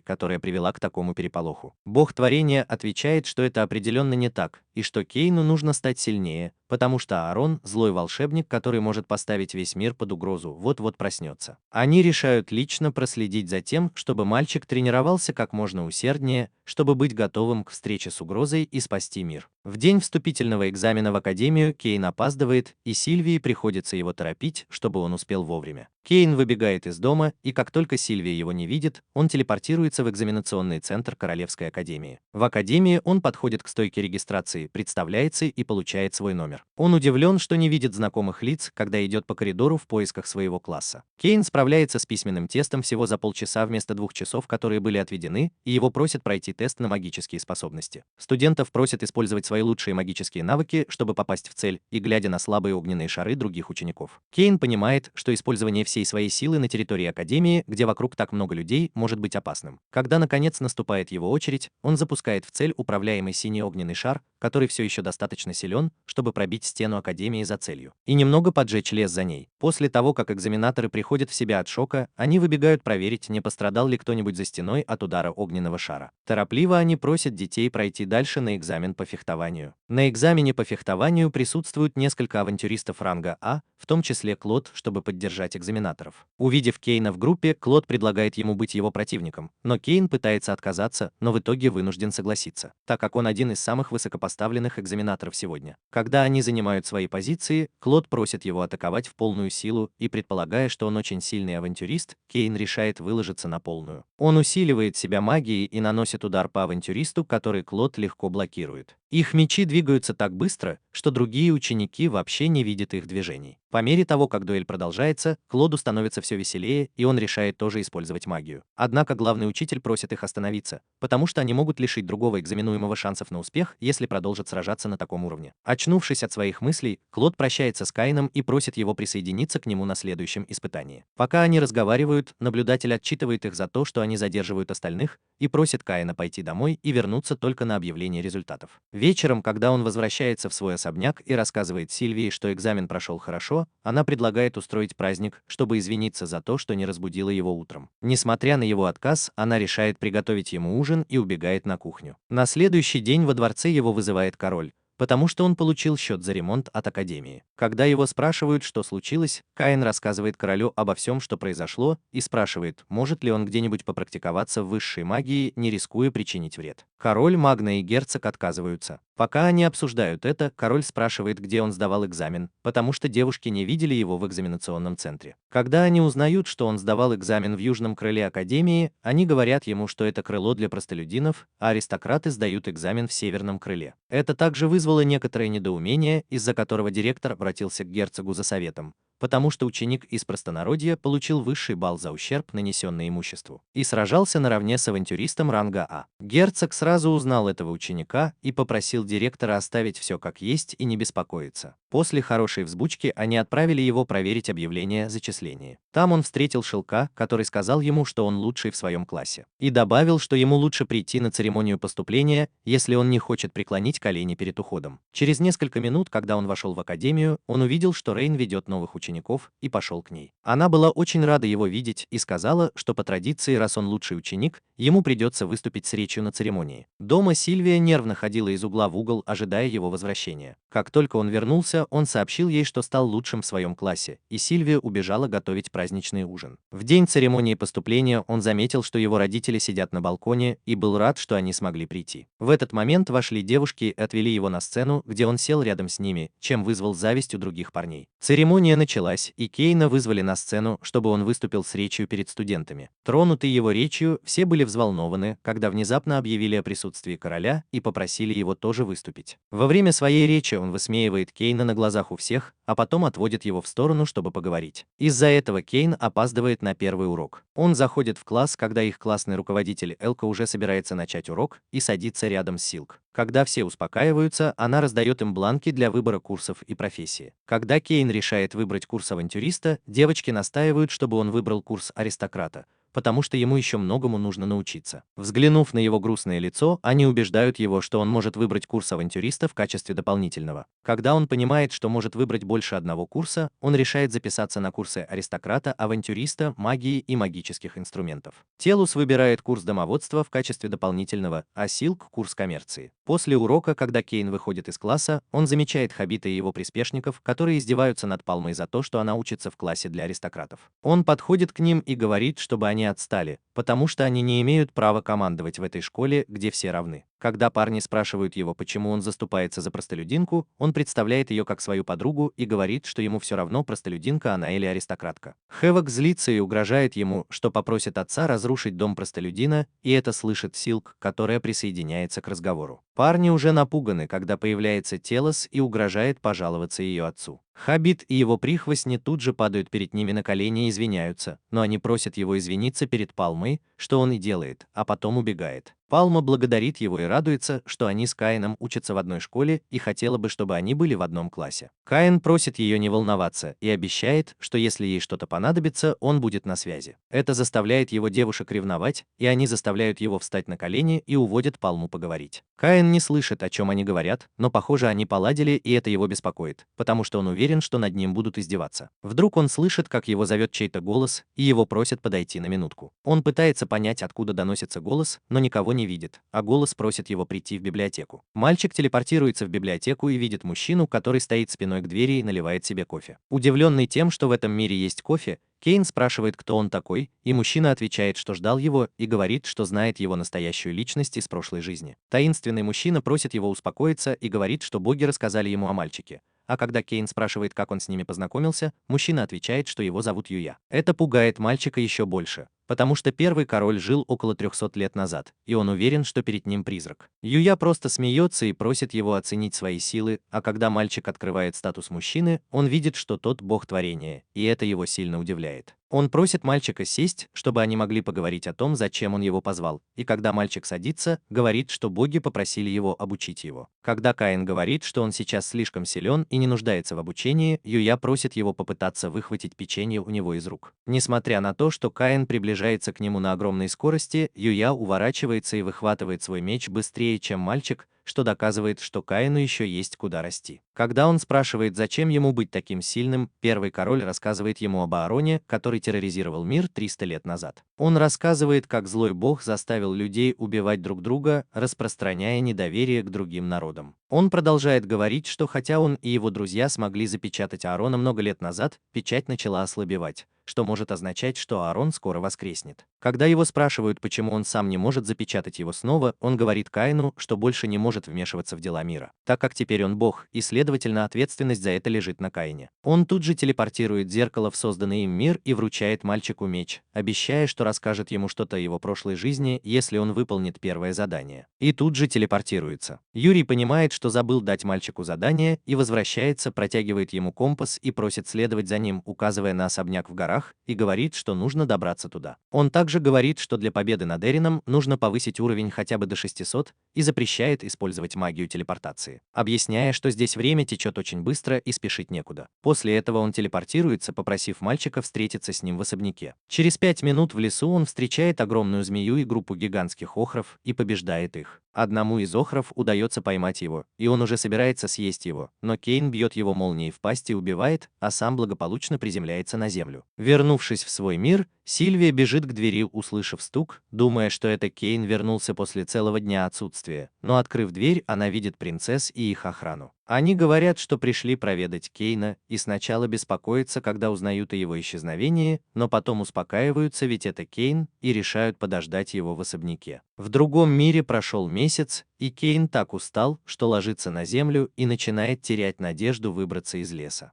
которая привела к такому переполоху. Бог творения отвечает, что это определенно не так, и что Кейну нужно стать сильнее, потому что Аарон, злой волшебник, который может поставить весь мир под угрозу, вот-вот проснется. Они решают лично проследить за тем, чтобы мальчик тренировался как можно усерднее, чтобы быть готовым к встрече с угрозой и спасти мир. В день вступительного экзамена в академию Кейн опаздывает, и Сильвии приходится его торопить, чтобы он успел вовремя. Кейн выбегает из дома, и как только Сильвия его не видит, он телепортируется в экзаменационный центр Королевской академии. В академии он подходит к стойке регистрации, представляется и получает свой номер. Он удивлен, что не видит знакомых лиц, когда идет по коридору в поисках своего класса. Кейн справляется с письменным тестом всего за полчаса вместо 2 часов, которые были отведены, и его просят пройти тест на магические способности. Студентов просят использовать свои лучшие магические навыки, чтобы попасть в цель, и глядя на слабые огненные шары других учеников. Кейн понимает, что использование всей своей силы на территории академии, где вокруг так много людей, может быть опасным. Когда наконец наступает его очередь, он запускает в цель управляемый синий огненный шар, который все еще достаточно силен, чтобы пробить стену академии за целью, и немного поджечь лес за ней. После того, как экзаменаторы приходят в себя от шока, они выбегают проверить, не пострадал ли кто-нибудь за стеной от удара огненного шара. Торопливо они просят детей пройти дальше на экзамен по фехтованию. На экзамене по фехтованию присутствуют несколько авантюристов ранга А, в том числе Клод, чтобы поддержать экзаменаторов. Увидев Кейна в группе, Клод предлагает ему быть его противником, но Кейн пытается отказаться, но в итоге вынужден согласиться, так как он один из самых высокопоставленных экзаменаторов сегодня. Когда они занимают свои позиции, Клод просит его атаковать в полную силу, и предполагая, что он очень сильный авантюрист, Кейн решает выложиться на полную. Он усиливает себя магией и наносит удар по авантюристу, который Клод легко блокирует. Их мечи двигаются так быстро, что другие ученики вообще не видят их движений. По мере того, как дуэль продолжается, Клоду становится все веселее, и он решает тоже использовать магию. Однако главный учитель просит их остановиться, потому что они могут лишить другого экзаменуемого шансов на успех, если продолжат сражаться на таком уровне. Очнувшись от своих мыслей, Клод прощается с Каином и просит его присоединиться к нему на следующем испытании. Пока они разговаривают, наблюдатель отчитывает их за то, что они задерживают остальных, и просит Каина пойти домой и вернуться только на объявление результатов. Вечером, когда он возвращается в свой особняк и рассказывает Сильвии, что экзамен прошел хорошо, она предлагает устроить праздник, чтобы извиниться за то, что не разбудила его утром. Несмотря на его отказ, она решает приготовить ему ужин и убегает на кухню. На следующий день во дворце его вызывает король, потому что он получил счет за ремонт от академии. Когда его спрашивают, что случилось, Каин рассказывает королю обо всем, что произошло, и спрашивает, может ли он где-нибудь попрактиковаться в высшей магии, не рискуя причинить вред. Король, Магна и герцог отказываются. Пока они обсуждают это, король спрашивает, где он сдавал экзамен, потому что девушки не видели его в экзаменационном центре. Когда они узнают, что он сдавал экзамен в южном крыле академии, они говорят ему, что это крыло для простолюдинов, а аристократы сдают экзамен в северном крыле. Это также вызвало некоторое недоумение, из-за которого директор обратился к герцогу за советом, потому что ученик из простонародья получил высший балл за ущерб, нанесенный имуществу, и сражался наравне с авантюристом ранга А. Герцог сразу узнал этого ученика и попросил директора оставить все как есть и не беспокоиться. После хорошей взбучки они отправили его проверить объявление о зачислении. Там он встретил Шелка, который сказал ему, что он лучший в своем классе, и добавил, что ему лучше прийти на церемонию поступления, если он не хочет преклонить колени перед уходом. Через несколько минут, когда он вошел в академию, он увидел, что Рейн ведет новых учеников учеников и пошел к ней. Она была очень рада его видеть и сказала, что по традиции, раз он лучший ученик, ему придется выступить с речью на церемонии. Дома Сильвия нервно ходила из угла в угол, ожидая его возвращения. Как только он вернулся, он сообщил ей, что стал лучшим в своем классе, и Сильвия убежала готовить праздничный ужин. В день церемонии поступления он заметил, что его родители сидят на балконе, и был рад, что они смогли прийти. В этот момент вошли девушки и отвели его на сцену, где он сел рядом с ними, чем вызвал зависть у других парней. Церемония началась, и Кейна вызвали на сцену, чтобы он выступил с речью перед студентами. Тронутые его речью, все были взволнованы, когда внезапно объявили о присутствии короля и попросили его тоже выступить. Во время своей речи он высмеивает Кейна на глазах у всех, а потом отводит его в сторону, чтобы поговорить. Из-за этого Кейн опаздывает на первый урок. Он заходит в класс, когда их классный руководитель Элка уже собирается начать урок, и садится рядом с Силк. Когда все успокаиваются, она раздает им бланки для выбора курсов и профессии. Когда Кейн решает выбрать курс авантюриста, девочки настаивают, чтобы он выбрал курс аристократа, потому что ему еще многому нужно научиться. Взглянув на его грустное лицо, они убеждают его, что он может выбрать курс авантюриста в качестве дополнительного. Когда он понимает, что может выбрать больше одного курса, он решает записаться на курсы аристократа, авантюриста, магии и магических инструментов. Телус выбирает курс домоводства в качестве дополнительного, а Силк – курс коммерции. После урока, когда Кейн выходит из класса, он замечает Хоббита и его приспешников, которые издеваются над Палмой за то, что она учится в классе для аристократов. Он подходит к ним и говорит, чтобы они отстали, потому что они не имеют права командовать в этой школе, где все равны. Когда парни спрашивают его, почему он заступается за простолюдинку, он представляет ее как свою подругу и говорит, что ему все равно, простолюдинка она или аристократка. Хэвок злится и угрожает ему, что попросит отца разрушить дом простолюдина, и это слышит Силк, которая присоединяется к разговору. Парни уже напуганы, когда появляется Телос и угрожает пожаловаться ее отцу. Хоббит и его прихвостни тут же падают перед ними на колени и извиняются, но они просят его извиниться перед Палмой, что он и делает, а потом убегает. Палма благодарит его и радуется, что они с Каином учатся в одной школе и хотела бы, чтобы они были в одном классе. Каин просит ее не волноваться и обещает, что если ей что-то понадобится, он будет на связи. Это заставляет его девушек ревновать, и они заставляют его встать на колени и уводят Палму поговорить. Каин не слышит, о чем они говорят, но похоже, они поладили, и это его беспокоит, потому что он уверен, что над ним будут издеваться. Вдруг он слышит, как его зовет чей-то голос, и его просят подойти на минутку. Он пытается понять, откуда доносится голос, но никого не видит, а голос просит его прийти в библиотеку. Мальчик телепортируется в библиотеку и видит мужчину, который стоит спиной к двери и наливает себе кофе. Удивленный тем, что в этом мире есть кофе, Кейн спрашивает, кто он такой, и мужчина отвечает, что ждал его, и говорит, что знает его настоящую личность из прошлой жизни. Таинственный мужчина просит его успокоиться и говорит, что боги рассказали ему о мальчике. А когда Кейн спрашивает, как он с ними познакомился, мужчина отвечает, что его зовут Юя. Это пугает мальчика еще больше, потому что первый король жил около 300 лет назад, и он уверен, что перед ним призрак. Юя просто смеется и просит его оценить свои силы, а когда мальчик открывает статус мужчины, он видит, что тот бог творения, и это его сильно удивляет. Он просит мальчика сесть, чтобы они могли поговорить о том, зачем он его позвал, и когда мальчик садится, говорит, что боги попросили его обучить его. Когда Каин говорит, что он сейчас слишком силен и не нуждается в обучении, Юя просит его попытаться выхватить печенье у него из рук. Несмотря на то, что Каин приближается к нему на огромной скорости, Юя уворачивается и выхватывает свой меч быстрее, чем мальчик, что доказывает, что Каину еще есть куда расти. Когда он спрашивает, зачем ему быть таким сильным, первый король рассказывает ему об Аароне, который терроризировал мир 300 лет назад. Он рассказывает, как злой бог заставил людей убивать друг друга, распространяя недоверие к другим народам. Он продолжает говорить, что хотя он и его друзья смогли запечатать Аарона много лет назад, печать начала ослабевать, что может означать, что Аарон скоро воскреснет. Когда его спрашивают, почему он сам не может запечатать его снова, он говорит Каину, что больше не может вмешиваться в дела мира, так как теперь он бог, и, следовательно, ответственность за это лежит на Каине. Он тут же телепортирует зеркало в созданный им мир и вручает мальчику меч, обещая, что расскажет ему что-то о его прошлой жизни, если он выполнит первое задание. И тут же телепортируется. Юрий понимает, что забыл дать мальчику задание, и возвращается, протягивает ему компас и просит следовать за ним, указывая на особняк в горах, и говорит, что нужно добраться туда. Он также говорит, что для победы над Эрином нужно повысить уровень хотя бы до 600 и запрещает использовать магию телепортации, объясняя, что здесь время течет очень быстро и спешить некуда. После этого он телепортируется, попросив мальчика встретиться с ним в особняке. Через 5 минут в лесу он встречает огромную змею и группу гигантских охров и побеждает их. Одному из охров удается поймать его, и он уже собирается съесть его, но Кейн бьет его молнией в пасть и убивает, а сам благополучно приземляется на землю. Вернувшись в свой мир, Сильвия бежит к двери, услышав стук, думая, что это Кейн вернулся после целого дня отсутствия, но открыв дверь, она видит принцесс и их охрану. Они говорят, что пришли проведать Кейна, и сначала беспокоятся, когда узнают о его исчезновении, но потом успокаиваются, ведь это Кейн, и решают подождать его в особняке. В другом мире прошел месяц, и Кейн так устал, что ложится на землю и начинает терять надежду выбраться из леса.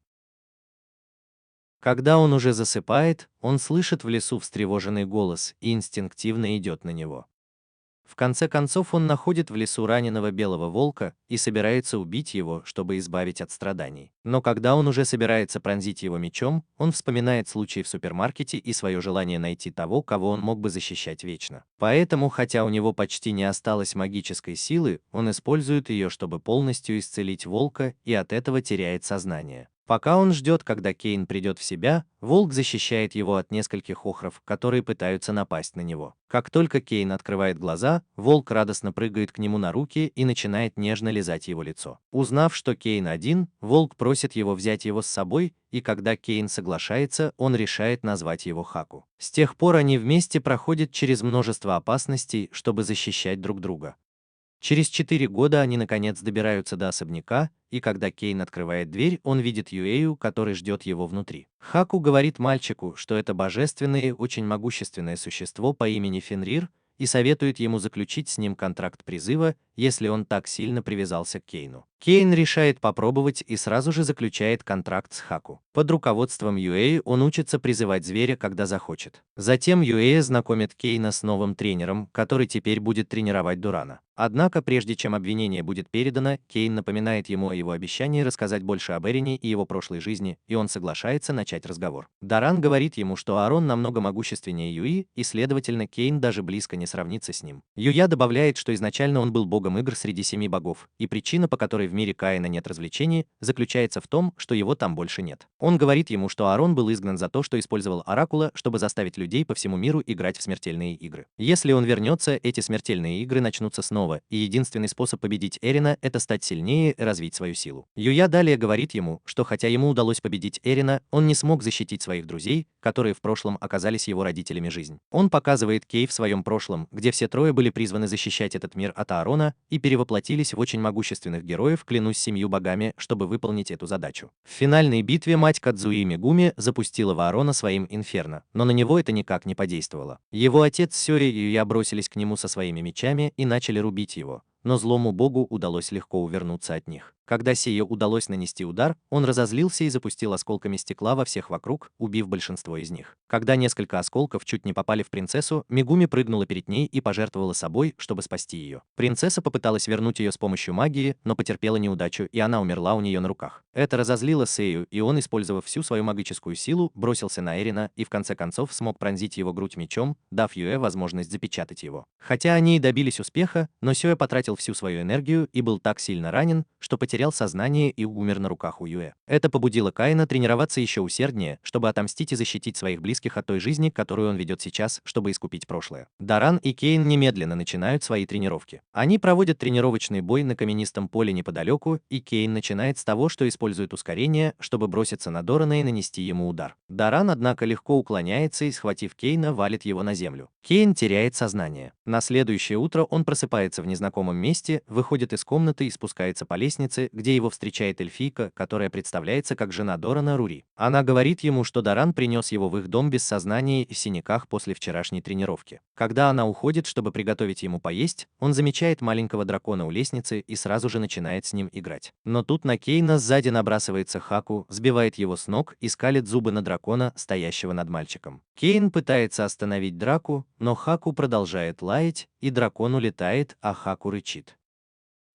Когда он уже засыпает, он слышит в лесу встревоженный голос и инстинктивно идет на него. В конце концов он находит в лесу раненого белого волка и собирается убить его, чтобы избавить от страданий. Но когда он уже собирается пронзить его мечом, он вспоминает случай в супермаркете и свое желание найти того, кого он мог бы защищать вечно. Поэтому, хотя у него почти не осталось магической силы, он использует ее, чтобы полностью исцелить волка, и от этого теряет сознание. Пока он ждет, когда Кейн придет в себя, волк защищает его от нескольких охров, которые пытаются напасть на него. Как только Кейн открывает глаза, волк радостно прыгает к нему на руки и начинает нежно лизать его лицо. Узнав, что Кейн один, волк просит его взять его с собой, и когда Кейн соглашается, он решает назвать его Хаку. С тех пор они вместе проходят через множество опасностей, чтобы защищать друг друга. Через 4 года они наконец добираются до особняка, и когда Кейн открывает дверь, он видит Юэю, который ждет его внутри. Хаку говорит мальчику, что это божественное и очень могущественное существо по имени Фенрир, и советует ему заключить с ним контракт призыва, если он так сильно привязался к Кейну. Кейн решает попробовать и сразу же заключает контракт с Хаку. Под руководством Юэи он учится призывать зверя, когда захочет. Затем Юэя знакомит Кейна с новым тренером, который теперь будет тренировать Дурана. Однако, прежде чем обвинение будет передано, Кейн напоминает ему о его обещании рассказать больше об Эрене и его прошлой жизни, и он соглашается начать разговор. Даран говорит ему, что Аарон намного могущественнее Юи, и, следовательно, Кейн даже близко не сравнится с ним. Юя добавляет, что изначально он был богом игр среди 7 богов, и причина, по которой в мире Каина нет развлечений, заключается в том, что его там больше нет. Он говорит ему, что Аарон был изгнан за то, что использовал Оракула, чтобы заставить людей по всему миру играть в смертельные игры. Если он вернется, эти смертельные игры начнутся снова, и единственный способ победить Эрина – это стать сильнее и развить свою силу. Юя далее говорит ему, что хотя ему удалось победить Эрина, он не смог защитить своих друзей, которые в прошлом оказались его родителями жизнь. Он показывает Кей в своем прошлом, где все трое были призваны защищать этот мир от Аарона и перевоплотились в очень могущественных героев, клянусь 7 богами, чтобы выполнить эту задачу. В финальной битве мать Кадзуи Мегуми запустила в Аарона своим инферно, но на него это никак не подействовало. Его отец Сёри и Юя бросились к нему со своими мечами и начали рубить его, но злому богу удалось легко увернуться от них. Когда Сее удалось нанести удар, он разозлился и запустил осколками стекла во всех вокруг, убив большинство из них. Когда несколько осколков чуть не попали в принцессу, Мегуми прыгнула перед ней и пожертвовала собой, чтобы спасти ее. Принцесса попыталась вернуть ее с помощью магии, но потерпела неудачу, и она умерла у нее на руках. Это разозлило Сею, и он, использовав всю свою магическую силу, бросился на Эрина и в конце концов смог пронзить его грудь мечом, дав Юэ возможность запечатать его. Хотя они и добились успеха, но Сёя потратил всю свою энергию и был так сильно ранен, что потерял сознание и умер на руках у Юэ. Это побудило Каина тренироваться еще усерднее, чтобы отомстить и защитить своих близких от той жизни, которую он ведет сейчас, чтобы искупить прошлое. Даран и Кейн немедленно начинают свои тренировки. Они проводят тренировочный бой на каменистом поле неподалеку, и Кейн начинает с того, что использует ускорение, чтобы броситься на Дорана и нанести ему удар. Даран, однако, легко уклоняется и, схватив Кейна, валит его на землю. Кейн теряет сознание. На следующее утро он просыпается в незнакомом месте, выходит из комнаты и спускается по лестнице, где его встречает эльфийка, которая представляется как жена Дорана Рури. Она говорит ему, что Даран принес его в их дом без сознания и в синяках после вчерашней тренировки. Когда она уходит, чтобы приготовить ему поесть, он замечает маленького дракона у лестницы и сразу же начинает с ним играть. Но тут на Кейна сзади набрасывается Хаку, сбивает его с ног и скалит зубы на дракона, стоящего над мальчиком. Кейн пытается остановить драку, но Хаку продолжает лаять, и дракон улетает, а Хаку рычит.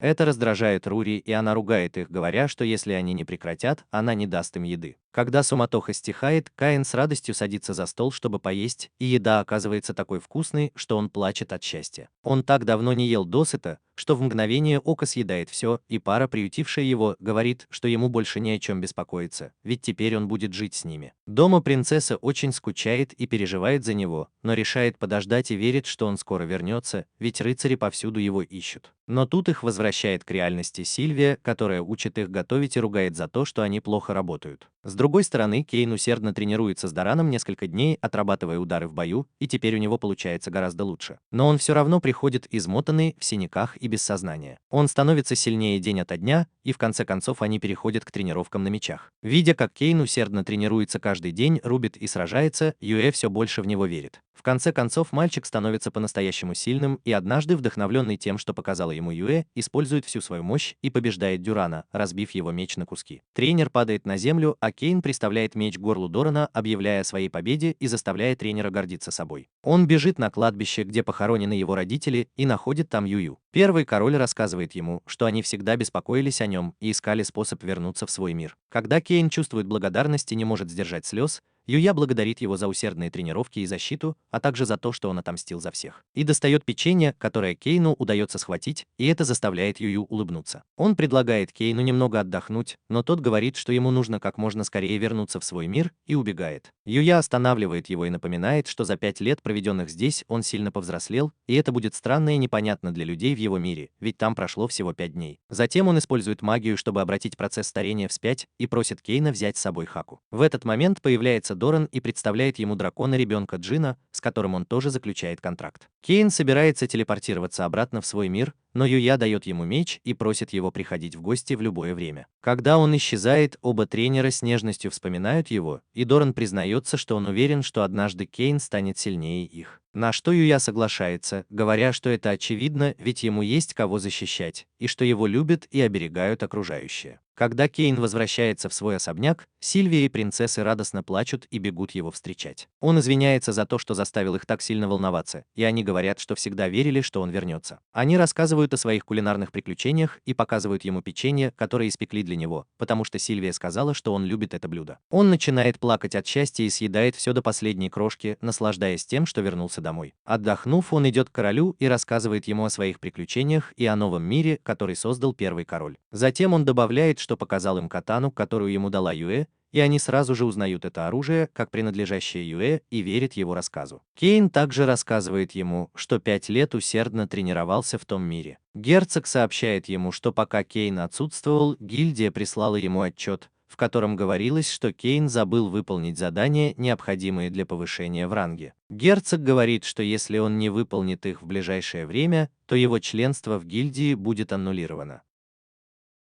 Это раздражает Рури, и она ругает их, говоря, что если они не прекратят, она не даст им еды. Когда суматоха стихает, Каин с радостью садится за стол, чтобы поесть, и еда оказывается такой вкусной, что он плачет от счастья. Он так давно не ел досыта, что в мгновение ока съедает все, и пара, приютившая его, говорит, что ему больше ни о чем беспокоиться, ведь теперь он будет жить с ними. Дома принцесса очень скучает и переживает за него, но решает подождать и верит, что он скоро вернется, ведь рыцари повсюду его ищут. Но тут их возвращает к реальности Сильвия, которая учит их готовить и ругает за то, что они плохо работают. С другой стороны, Кейн усердно тренируется с Дораном несколько дней, отрабатывая удары в бою, и теперь у него получается гораздо лучше. Но он все равно приходит измотанный, в синяках и без сознания. Он становится сильнее день ото дня, и в конце концов они переходят к тренировкам на мечах. Видя, как Кейн усердно тренируется каждый день, рубит и сражается, Юэ все больше в него верит. В конце концов, мальчик становится по-настоящему сильным, и однажды, вдохновленный тем, что показала ему Юэ, использует всю свою мощь и побеждает Дюрана, разбив его меч на куски. Тренер падает на землю, а Кейн приставляет меч к горлу Дорана, объявляя о своей победе и заставляя тренера гордиться собой. Он бежит на кладбище, где похоронены его родители, и находит там Юю. Первый король рассказывает ему, что они всегда беспокоились о нем и искали способ вернуться в свой мир. Когда Кейн чувствует благодарность и не может сдержать слез, Юя благодарит его за усердные тренировки и защиту, а также за то, что он отомстил за всех. И достает печенье, которое Кейну удается схватить, и это заставляет Юю улыбнуться. Он предлагает Кейну немного отдохнуть, но тот говорит, что ему нужно как можно скорее вернуться в свой мир, и убегает. Юя останавливает его и напоминает, что за 5 лет, проведенных здесь, он сильно повзрослел, и это будет странно и непонятно для людей в его мире, ведь там прошло всего 5 дней. Затем он использует магию, чтобы обратить процесс старения вспять, и просит Кейна взять с собой Хаку. В этот момент появляется Доран и представляет ему дракона-ребенка Джина, с которым он тоже заключает контракт. Кейн собирается телепортироваться обратно в свой мир, но Юя дает ему меч и просит его приходить в гости в любое время. Когда он исчезает, оба тренера с нежностью вспоминают его, и Доран признается, что он уверен, что однажды Кейн станет сильнее их. На что Юя соглашается, говоря, что это очевидно, ведь ему есть кого защищать, и что его любят и оберегают окружающие. Когда Кейн возвращается в свой особняк, Сильвия и принцессы радостно плачут и бегут его встречать. Он извиняется за то, что заставил их так сильно волноваться, и они говорят, что всегда верили, что он вернется. Они рассказывают о своих кулинарных приключениях и показывают ему печенье, которое испекли для него, потому что Сильвия сказала, что он любит это блюдо. Он начинает плакать от счастья и съедает все до последней крошки, наслаждаясь тем, что вернулся домой. Отдохнув, он идет к королю и рассказывает ему о своих приключениях и о новом мире, который создал первый король. Затем он добавляет, что показал им катану, которую ему дала Юэ, и они сразу же узнают это оружие, как принадлежащее Юэ, и верят его рассказу. Кейн также рассказывает ему, что 5 лет усердно тренировался в том мире. Герцог сообщает ему, что пока Кейн отсутствовал, гильдия прислала ему отчет, в котором говорилось, что Кейн забыл выполнить задания, необходимые для повышения в ранге. Герцог говорит, что если он не выполнит их в ближайшее время, то его членство в гильдии будет аннулировано.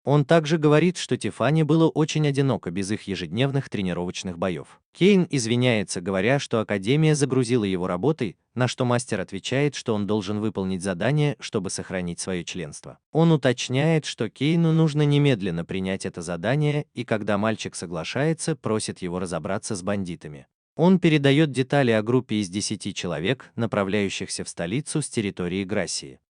Он также говорит, что Тифани было очень одиноко без их ежедневных тренировочных боев. Кейн извиняется, говоря, что Академия загрузила его работой, на что мастер отвечает, что он должен выполнить задание, чтобы сохранить свое членство. Он уточняет, что Кейну нужно немедленно принять это задание, и когда мальчик соглашается, просит его разобраться с бандитами. Он передает детали о группе из 10 человек, направляющихся в столицу с территории Грассии.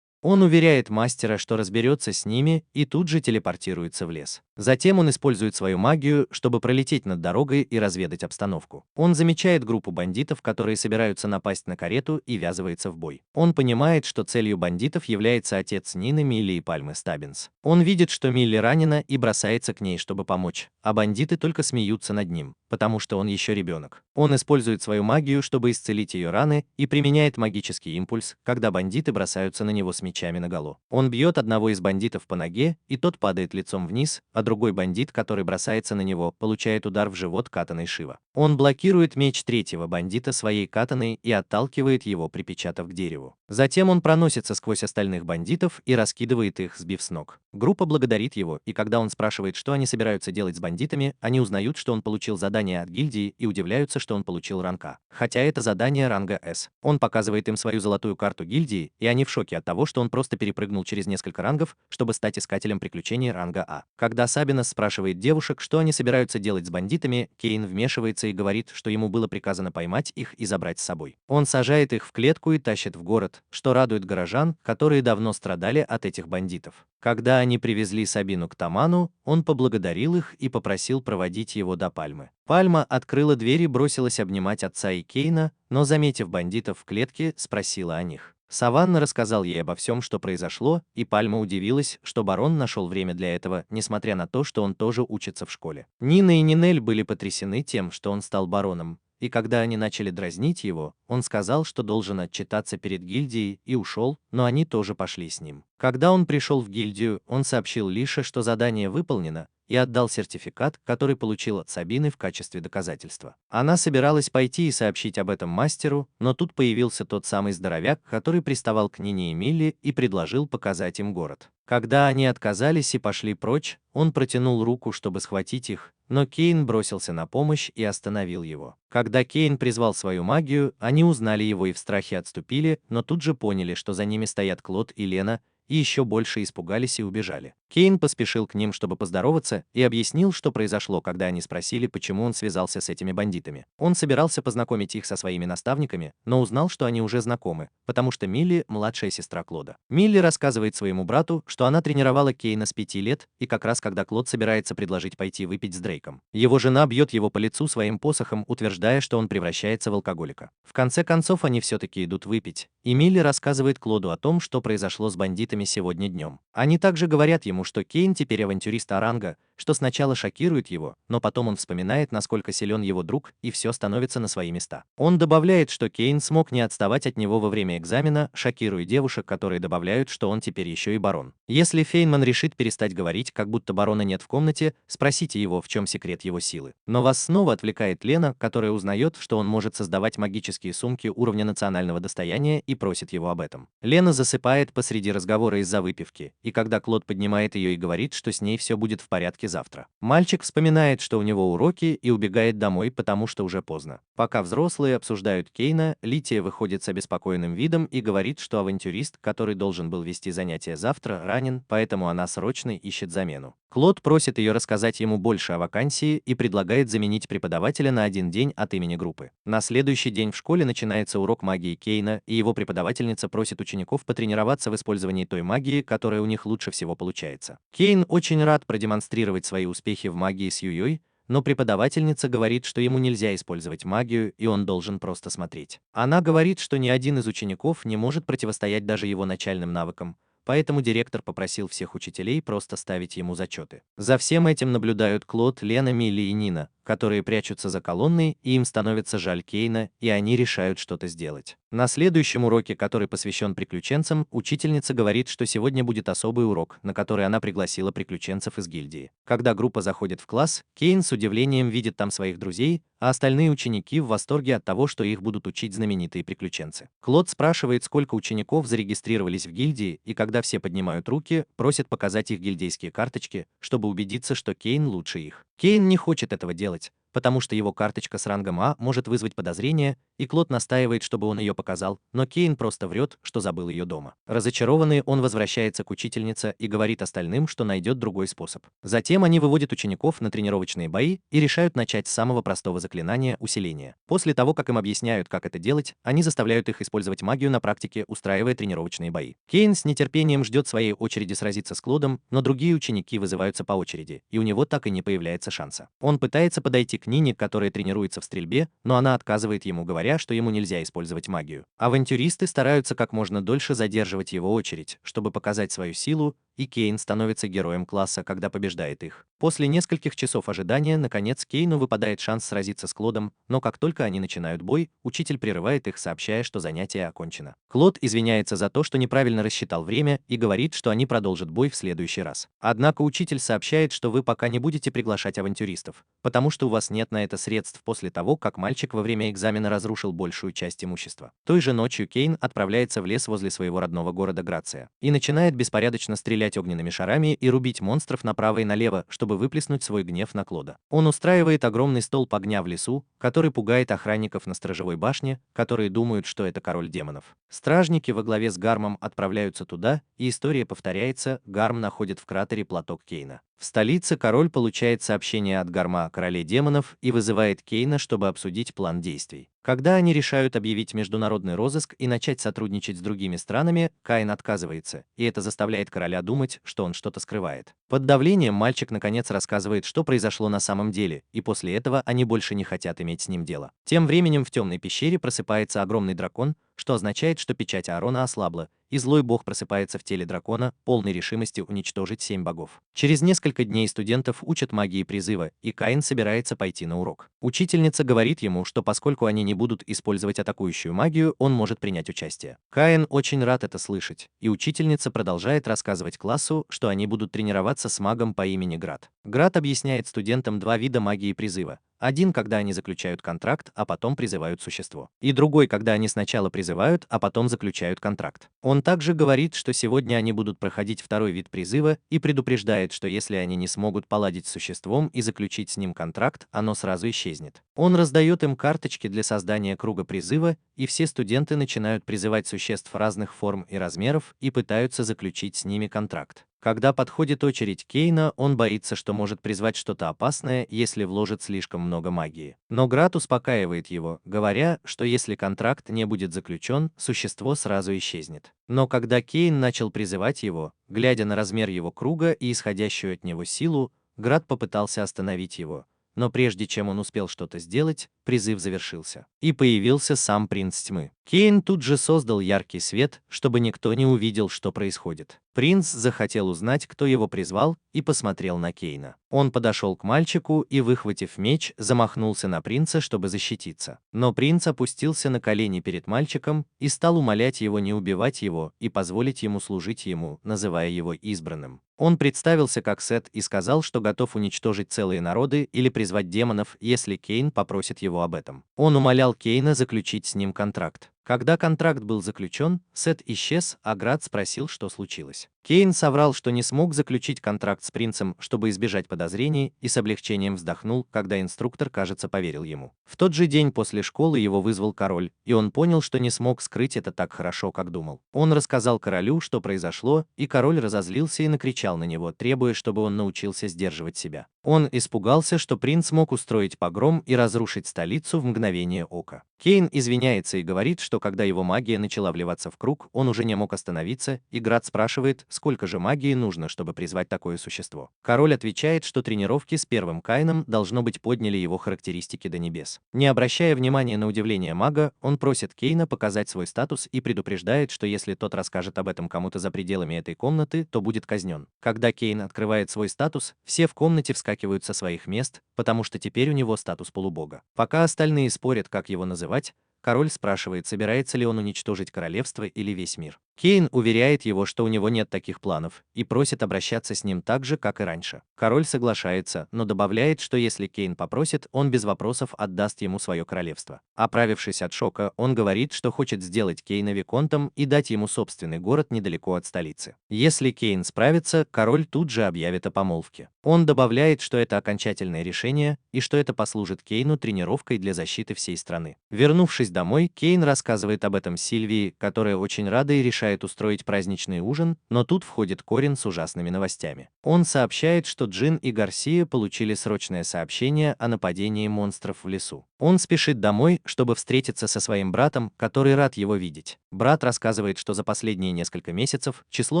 Он уверяет мастера, что разберется с ними, и тут же телепортируется в лес. Затем он использует свою магию, чтобы пролететь над дорогой и разведать обстановку. Он замечает группу бандитов, которые собираются напасть на карету, и ввязывается в бой. Он понимает, что целью бандитов является отец Нины, Милли и Пальмы Стаббинс. Он видит, что Милли ранена, и бросается к ней, чтобы помочь, а бандиты только смеются над ним, потому что он еще ребенок. Он использует свою магию, чтобы исцелить ее раны, и применяет магический импульс, когда бандиты бросаются на него с мечами наголо. Он бьет одного из бандитов по ноге, и тот падает лицом вниз, а другой бандит, который бросается на него, получает удар в живот катаной Шива. Он блокирует меч третьего бандита своей катаной и отталкивает его, припечатав к дереву. Затем он проносится сквозь остальных бандитов и раскидывает их, сбив с ног. Группа благодарит его, и когда он спрашивает, что они собираются делать с бандитами, они узнают, что он получил задание задание от гильдии и удивляются, что он получил ранг А. Хотя это задание ранга С. Он показывает им свою золотую карту гильдии, и они в шоке от того, что он просто перепрыгнул через несколько рангов, чтобы стать искателем приключений ранга А. Когда Сабинос спрашивает девушек, что они собираются делать с бандитами, Кейн вмешивается и говорит, что ему было приказано поймать их и забрать с собой. Он сажает их в клетку и тащит в город, что радует горожан, которые давно страдали от этих бандитов. Когда они привезли Сабину к Таману, он поблагодарил их и попросил проводить его до Пальмы. Пальма открыла дверь и бросилась обнимать отца и Кейна, но, заметив бандитов в клетке, спросила о них. Саванна рассказал ей обо всем, что произошло, и Пальма удивилась, что барон нашел время для этого, несмотря на то, что он тоже учится в школе. Нина и Нинель были потрясены тем, что он стал бароном, и когда они начали дразнить его, он сказал, что должен отчитаться перед гильдией, и ушел, но они тоже пошли с ним. Когда он пришел в гильдию, он сообщил Лише, что задание выполнено, и отдал сертификат, который получил от Сабины в качестве доказательства. Она собиралась пойти и сообщить об этом мастеру, но тут появился тот самый здоровяк, который приставал к Нине и Милли и предложил показать им город. Когда они отказались и пошли прочь, он протянул руку, чтобы схватить их, но Кейн бросился на помощь и остановил его. Когда Кейн призвал свою магию, они узнали его и в страхе отступили, но тут же поняли, что за ними стоят Клод и Лена, и еще больше испугались и убежали. Кейн поспешил к ним, чтобы поздороваться, и объяснил, что произошло, когда они спросили, почему он связался с этими бандитами. Он собирался познакомить их со своими наставниками, но узнал, что они уже знакомы, потому что Милли – младшая сестра Клода. Милли рассказывает своему брату, что она тренировала Кейна с 5 лет, и как раз когда Клод собирается предложить пойти выпить с Дрейком. Его жена бьет его по лицу своим посохом, утверждая, что он превращается в алкоголика. В конце концов, они все-таки идут выпить, и Милли рассказывает Клоду о том, что произошло с бандитами сегодня днем. Они также говорят ему, что Кейн теперь авантюрист Оранга, что сначала шокирует его, но потом он вспоминает, насколько силен его друг, и все становится на свои места. Он добавляет, что Кейн смог не отставать от него во время экзамена, шокируя девушек, которые добавляют, что он теперь еще и барон. Если Фейнман решит перестать говорить, как будто барона нет в комнате, спросите его, в чем секрет его силы. Но вас снова отвлекает Лена, которая узнает, что он может создавать магические сумки уровня национального достояния, и просит его об этом. Лена засыпает посреди разговора из-за выпивки, и когда Клод поднимает ее и говорит, что с ней все будет в порядке завтра. Мальчик вспоминает, что у него уроки, и убегает домой, потому что уже поздно. Пока взрослые обсуждают Кейна, Лития выходит с обеспокоенным видом и говорит, что авантюрист, который должен был вести занятия завтра, ранен, поэтому она срочно ищет замену. Клод просит ее рассказать ему больше о вакансии и предлагает заменить преподавателя на 1 день от имени группы. На следующий день в школе начинается урок магии Кейна, и его преподавательница просит учеников потренироваться в использовании той магии, которая у них лучше всего получается. Кейн очень рад продемонстрировать свои успехи в магии с Юйой, но преподавательница говорит, что ему нельзя использовать магию, и он должен просто смотреть. Она говорит, что ни один из учеников не может противостоять даже его начальным навыкам, поэтому директор попросил всех учителей просто ставить ему зачеты. За всем этим наблюдают Клод, Лена, Милли и Нина, которые прячутся за колонной, и им становится жаль Кейна, и они решают что-то сделать. На следующем уроке, который посвящен приключенцам, учительница говорит, что сегодня будет особый урок, на который она пригласила приключенцев из гильдии. Когда группа заходит в класс, Кейн с удивлением видит там своих друзей, а остальные ученики в восторге от того, что их будут учить знаменитые приключенцы. Клод спрашивает, сколько учеников зарегистрировались в гильдии, и когда все поднимают руки, просит показать их гильдейские карточки, чтобы убедиться, что Кейн лучше их. Кейн не хочет этого делать, потому что его карточка с рангом А может вызвать подозрения, и Клод настаивает, чтобы он ее показал, но Кейн просто врет, что забыл ее дома. Разочарованный, он возвращается к учительнице и говорит остальным, что найдет другой способ. Затем они выводят учеников на тренировочные бои и решают начать с самого простого заклинания усиления. После того, как им объясняют, как это делать, они заставляют их использовать магию на практике, устраивая тренировочные бои. Кейн с нетерпением ждет своей очереди сразиться с Клодом, но другие ученики вызываются по очереди, и у него так и не появляется шанса. Он пытается подойти к Нине, которая тренируется в стрельбе, но она отказывает ему, говоря, что ему нельзя использовать магию. Авантюристы стараются как можно дольше задерживать его очередь, чтобы показать свою силу, и Кейн становится героем класса, когда побеждает их. После нескольких часов ожидания, наконец, Кейну выпадает шанс сразиться с Клодом, но как только они начинают бой, учитель прерывает их, сообщая, что занятие окончено. Клод извиняется за то, что неправильно рассчитал время, и говорит, что они продолжат бой в следующий раз. Однако учитель сообщает, что вы пока не будете приглашать авантюристов, потому что у вас нет на это средств после того, как мальчик во время экзамена разрушил большую часть имущества. Той же ночью Кейн отправляется в лес возле своего родного города Грация и начинает беспорядочно стрелять стрелять огненными шарами и рубить монстров направо и налево, чтобы выплеснуть свой гнев на Клода. Он устраивает огромный столб огня в лесу, который пугает охранников на сторожевой башне, которые думают, что это король демонов. Стражники во главе с Гармом отправляются туда, и история повторяется: Гарм находит в кратере платок Кейна. В столице король получает сообщение от Гарма о короле демонов и вызывает Кейна, чтобы обсудить план действий. Когда они решают объявить международный розыск и начать сотрудничать с другими странами, Каин отказывается, и это заставляет короля думать, что он что-то скрывает. Под давлением мальчик наконец рассказывает, что произошло на самом деле, и после этого они больше не хотят иметь с ним дело. Тем временем в темной пещере просыпается огромный дракон, что означает, что печать Аарона ослабла, и злой бог просыпается в теле дракона, полной решимости уничтожить 7 богов. Через несколько дней студентов учат магии призыва, и Каин собирается пойти на урок. Учительница говорит ему, что поскольку они не будут использовать атакующую магию, он может принять участие. Каин очень рад это слышать, и учительница продолжает рассказывать классу, что они будут тренироваться с магом по имени Град. Град объясняет студентам два вида магии призыва. Один, когда они заключают контракт, а потом призывают существо. И другой, когда они сначала призывают, а потом заключают контракт. Он также говорит, что сегодня они будут проходить второй вид призыва и предупреждает, что если они не смогут поладить с существом и заключить с ним контракт, оно сразу исчезнет. Он раздает им карточки для создания круга призыва, и все студенты начинают призывать существ разных форм и размеров и пытаются заключить с ними контракт. Когда подходит очередь Кейна, он боится, что может призвать что-то опасное, если вложит слишком много магии. Но Град успокаивает его, говоря, что если контракт не будет заключен, существо сразу исчезнет. Но когда Кейн начал призывать его, глядя на размер его круга и исходящую от него силу, Град попытался остановить его. Но прежде чем он успел что-то сделать, призыв завершился. И появился сам принц тьмы. Кейн тут же создал яркий свет, чтобы никто не увидел, что происходит. Принц захотел узнать, кто его призвал, и посмотрел на Кейна. Он подошел к мальчику и, выхватив меч, замахнулся на принца, чтобы защититься. Но принц опустился на колени перед мальчиком и стал умолять его не убивать его и позволить ему служить ему, называя его избранным. Он представился как Сет и сказал, что готов уничтожить целые народы или призвать демонов, если Кейн попросит его об этом. Он умолял Кейна заключить с ним контракт. Когда контракт был заключен, Сет исчез, а Град спросил, что случилось. Кейн соврал, что не смог заключить контракт с принцем, чтобы избежать подозрений, и с облегчением вздохнул, когда инструктор, кажется, поверил ему. В тот же день после школы его вызвал король, и он понял, что не смог скрыть это так хорошо, как думал. Он рассказал королю, что произошло, и король разозлился и накричал на него, требуя, чтобы он научился сдерживать себя. Он испугался, что принц мог устроить погром и разрушить столицу в мгновение ока. Кейн извиняется и говорит, что когда его магия начала вливаться в круг, он уже не мог остановиться, и Град спрашивает, сколько же магии нужно, чтобы призвать такое существо. Король отвечает, что тренировки с первым Каином должно быть подняли его характеристики до небес. Не обращая внимания на удивление мага, он просит Кейна показать свой статус и предупреждает, что если тот расскажет об этом кому-то за пределами этой комнаты, то будет казнен. Когда Кейн открывает свой статус, все в комнате вскакивают со своих мест, потому что теперь у него статус полубога. Пока остальные спорят, как его называть, король спрашивает, собирается ли он уничтожить королевство или весь мир. Кейн уверяет его, что у него нет таких планов, и просит обращаться с ним так же, как и раньше. Король соглашается, но добавляет, что если Кейн попросит, он без вопросов отдаст ему свое королевство. Оправившись от шока, он говорит, что хочет сделать Кейна виконтом и дать ему собственный город недалеко от столицы. Если Кейн справится, король тут же объявит о помолвке. Он добавляет, что это окончательное решение, и что это послужит Кейну тренировкой для защиты всей страны. Вернувшись домой, Кейн рассказывает об этом Сильвии, которая очень рада и решает устроить праздничный ужин, но тут входит Корин с ужасными новостями. Он сообщает, что Джин и Гарсия получили срочное сообщение о нападении монстров в лесу. Он спешит домой, чтобы встретиться со своим братом, который рад его видеть. Брат рассказывает, что за последние несколько месяцев число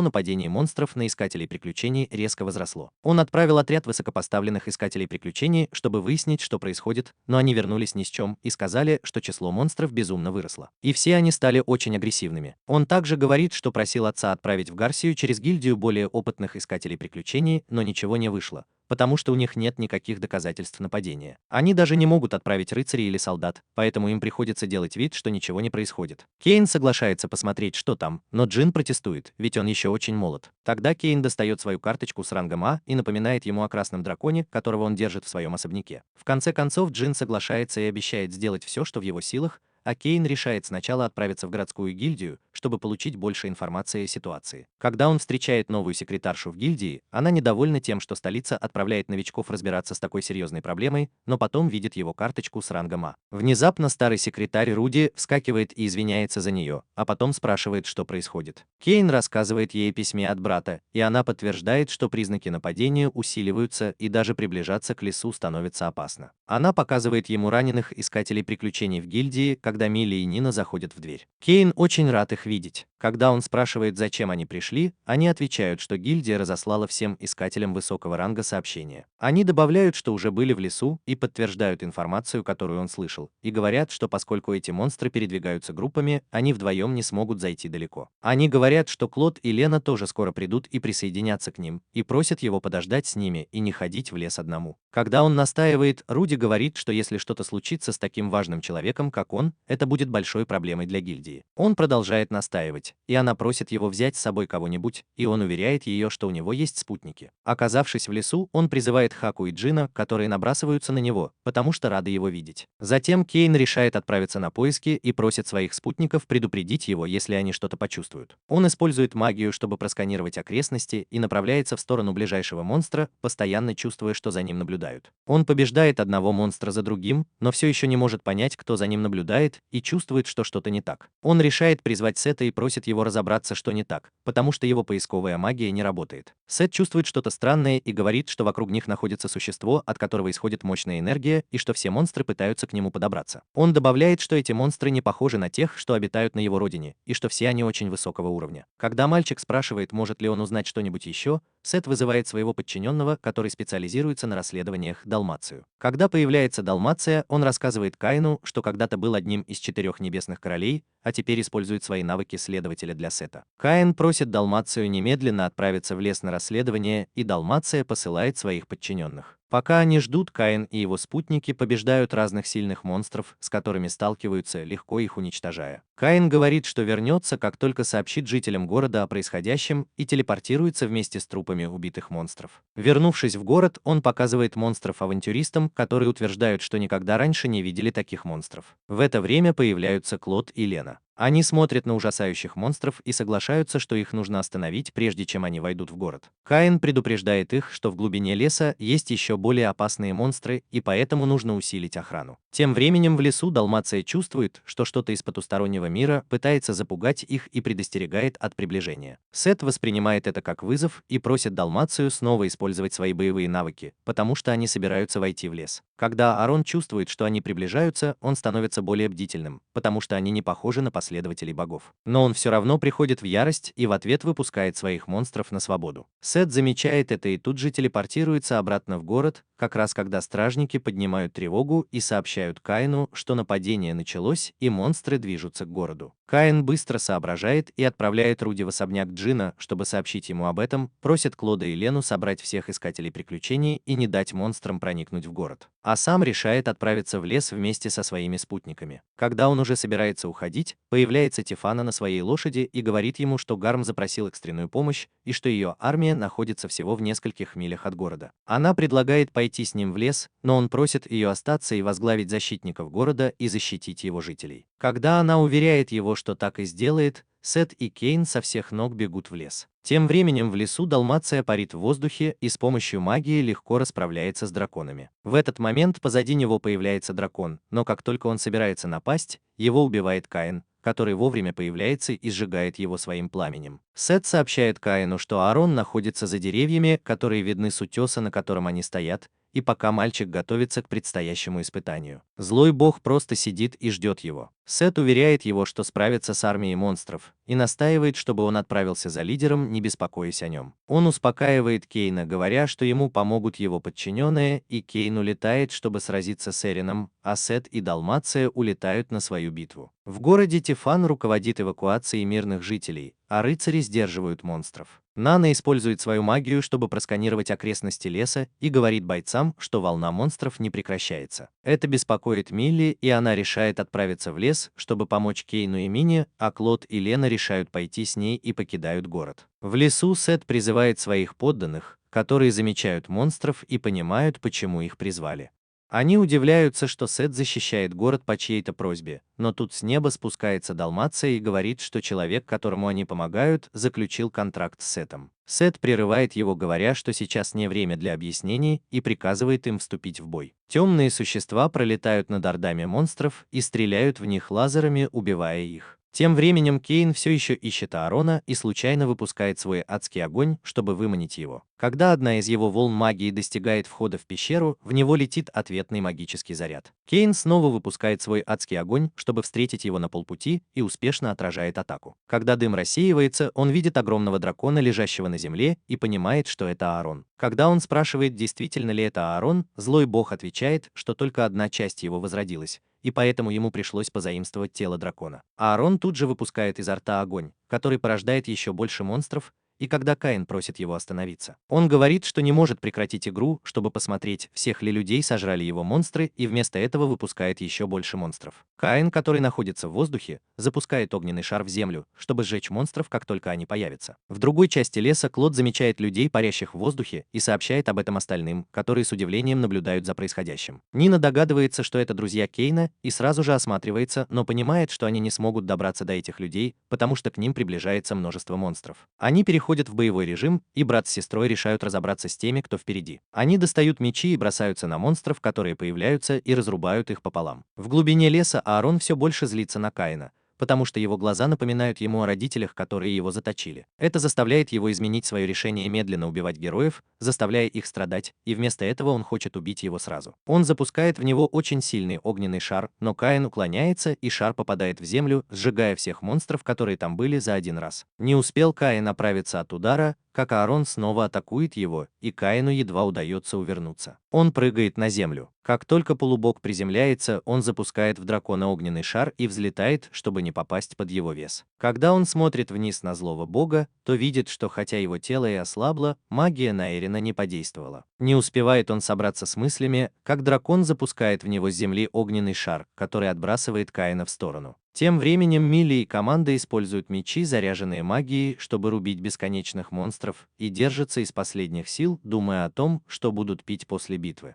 нападений монстров на искателей приключений резко возросло. Он отправил отряд высокопоставленных искателей приключений, чтобы выяснить, что происходит, но они вернулись ни с чем и сказали, что число монстров безумно выросло. И все они стали очень агрессивными. Он также говорит, что просил отца отправить в Гарсию через гильдию более опытных искателей приключений, но ничего не вышло, потому что у них нет никаких доказательств нападения. Они даже не могут отправить рыцарей или солдат, поэтому им приходится делать вид, что ничего не происходит. Кейн соглашается посмотреть, что там, но Джин протестует, ведь он еще очень молод. Тогда Кейн достает свою карточку с рангом А и напоминает ему о красном драконе, которого он держит в своем особняке. В конце концов Джин соглашается и обещает сделать все, что в его силах, а Кейн решает сначала отправиться в городскую гильдию, чтобы получить больше информации о ситуации. Когда он встречает новую секретаршу в гильдии, она недовольна тем, что столица отправляет новичков разбираться с такой серьезной проблемой, но потом видит его карточку с рангом А. Внезапно старый секретарь Руди вскакивает и извиняется за нее, а потом спрашивает, что происходит. Кейн рассказывает ей о письме от брата, и она подтверждает, что признаки нападения усиливаются и даже приближаться к лесу становится опасно. Она показывает ему раненых искателей приключений в гильдии, когда Милли и Нина заходят в дверь. Кейн очень рад их видеть. Когда он спрашивает, зачем они пришли, они отвечают, что гильдия разослала всем искателям высокого ранга сообщения. Они добавляют, что уже были в лесу, и подтверждают информацию, которую он слышал, и говорят, что поскольку эти монстры передвигаются группами, они вдвоем не смогут зайти далеко. Они говорят, что Клод и Лена тоже скоро придут и присоединятся к ним, и просят его подождать с ними и не ходить в лес одному. Когда он настаивает, Руди говорит, что если что-то случится с таким важным человеком, как он, это будет большой проблемой для гильдии. Он продолжает настаивать, и она просит его взять с собой кого-нибудь, и он уверяет ее, что у него есть спутники. Оказавшись в лесу, он призывает Хаку и Джина, которые набрасываются на него, потому что рады его видеть. Затем Кейн решает отправиться на поиски и просит своих спутников предупредить его, если они что-то почувствуют. Он использует магию, чтобы просканировать окрестности, и направляется в сторону ближайшего монстра, постоянно чувствуя, что за ним наблюдают. Он побеждает одного монстра за другим, но все еще не может понять, кто за ним наблюдает, и чувствует, что что-то не так. Он решает призвать Сета и просит его разобраться, что не так, потому что его поисковая магия не работает. Сет чувствует что-то странное и говорит, что вокруг них находится существо, от которого исходит мощная энергия, и что все монстры пытаются к нему подобраться. Он добавляет, что эти монстры не похожи на тех, что обитают на его родине, и что все они очень высокого уровня. Когда мальчик спрашивает, может ли он узнать что-нибудь еще, Сет вызывает своего подчиненного, который специализируется на расследованиях, Далмацию. Когда появляется Далмация, он рассказывает Каину, что когда-то был одним из 4 небесных королей, а теперь использует свои навыки следователя для Сета. Каин просит Далмацию немедленно отправиться в лес на расследование, и Далмация посылает своих подчиненных. Пока они ждут, Каин и его спутники побеждают разных сильных монстров, с которыми сталкиваются, легко их уничтожая. Каин говорит, что вернется, как только сообщит жителям города о происходящем, и телепортируется вместе с трупами убитых монстров. Вернувшись в город, он показывает монстров авантюристам, которые утверждают, что никогда раньше не видели таких монстров. В это время появляются Клод и Лена. Они смотрят на ужасающих монстров и соглашаются, что их нужно остановить, прежде чем они войдут в город. Каин предупреждает их, что в глубине леса есть еще более опасные монстры, и поэтому нужно усилить охрану. Тем временем в лесу Далмация чувствует, что что-то из потустороннего мира пытается запугать их и предостерегает от приближения. Сет воспринимает это как вызов и просит Далмацию снова использовать свои боевые навыки, потому что они собираются войти в лес. Когда Аарон чувствует, что они приближаются, он становится более бдительным, потому что они не похожи на последователей богов. Но он все равно приходит в ярость и в ответ выпускает своих монстров на свободу. Сет замечает это и тут же телепортируется обратно в город, как раз когда стражники поднимают тревогу и сообщают Каину, что нападение началось и монстры движутся к городу. Каин быстро соображает и отправляет Руди в особняк Джина, чтобы сообщить ему об этом, просит Клода и Лену собрать всех искателей приключений и не дать монстрам проникнуть в город. А сам решает отправиться в лес вместе со своими спутниками. Когда он уже собирается уходить, появляется Тифана на своей лошади и говорит ему, что Гарм запросил экстренную помощь и что ее армия находится всего в нескольких милях от города. Она предлагает пойти с ним в лес, но он просит ее остаться и возглавить защитников города и защитить его жителей. Когда она уверяет его, что так и сделает, Сет и Кейн со всех ног бегут в лес. Тем временем в лесу Далмация парит в воздухе и с помощью магии легко расправляется с драконами. В этот момент позади него появляется дракон, но как только он собирается напасть, его убивает Каин, который вовремя появляется и сжигает его своим пламенем. Сет сообщает Каину, что Аарон находится за деревьями, которые видны с утеса, на котором они стоят, и пока мальчик готовится к предстоящему испытанию. Злой бог просто сидит и ждет его. Сет уверяет его, что справится с армией монстров, и настаивает, чтобы он отправился за лидером, не беспокоясь о нем. Он успокаивает Кейна, говоря, что ему помогут его подчиненные, и Кейн улетает, чтобы сразиться с Эрином, а Сет и Далмация улетают на свою битву. В городе Тифан руководит эвакуацией мирных жителей, а рыцари сдерживают монстров. Нана использует свою магию, чтобы просканировать окрестности леса, и говорит бойцам, что волна монстров не прекращается. Это беспокоит Милли, и она решает отправиться в лес, чтобы помочь Кейну и Мине, а Клод и Лена решают пойти с ней и покидают город. В лесу Сет призывает своих подданных, которые замечают монстров и понимают, почему их призвали. Они удивляются, что Сет защищает город по чьей-то просьбе, но тут с неба спускается Далмация и говорит, что человек, которому они помогают, заключил контракт с Сетом. Сет прерывает его, говоря, что сейчас не время для объяснений, и приказывает им вступить в бой. Темные существа пролетают над ордами монстров и стреляют в них лазерами, убивая их. Тем временем Кейн все еще ищет Аарона и случайно выпускает свой адский огонь, чтобы выманить его. Когда одна из его волн магии достигает входа в пещеру, в него летит ответный магический заряд. Кейн снова выпускает свой адский огонь, чтобы встретить его на полпути, и успешно отражает атаку. Когда дым рассеивается, он видит огромного дракона, лежащего на земле, и понимает, что это Аарон. Когда он спрашивает, действительно ли это Аарон, злой бог отвечает, что только одна часть его возродилась, и поэтому ему пришлось позаимствовать тело дракона. Аарон тут же выпускает изо рта огонь, который порождает еще больше монстров, и когда Каин просит его остановиться, он говорит, что не может прекратить игру, чтобы посмотреть, всех ли людей сожрали его монстры, и вместо этого выпускает еще больше монстров. Каин, который находится в воздухе, запускает огненный шар в землю, чтобы сжечь монстров, как только они появятся. В другой части леса Клод замечает людей, парящих в воздухе, и сообщает об этом остальным, которые с удивлением наблюдают за происходящим. Нина догадывается, что это друзья Кейна, и сразу же осматривается, но понимает, что они не смогут добраться до этих людей, потому что к ним приближается множество монстров. Они переходят в боевой режим, и брат с сестрой решают разобраться с теми, кто впереди. Они достают мечи и бросаются на монстров, которые появляются, и разрубают их пополам. В глубине леса Аарон все больше злится на Каина, потому что его глаза напоминают ему о родителях, которые его заточили. Это заставляет его изменить свое решение медленно убивать героев, заставляя их страдать, и вместо этого он хочет убить его сразу. Он запускает в него очень сильный огненный шар, но Каин уклоняется, и шар попадает в землю, сжигая всех монстров, которые там были, за один раз. Не успел Каин оправиться от удара, как Аарон снова атакует его, и Каину едва удается увернуться. Он прыгает на землю. Как только полубог приземляется, он запускает в дракона огненный шар и взлетает, чтобы не попасть под его вес. Когда он смотрит вниз на злого бога, то видит, что хотя его тело и ослабло, магия Найрина не подействовала. Не успевает он собраться с мыслями, как дракон запускает в него с земли огненный шар, который отбрасывает Каина в сторону. Тем временем Милли и команда используют мечи, заряженные магией, чтобы рубить бесконечных монстров, и держатся из последних сил, думая о том, что будут пить после битвы.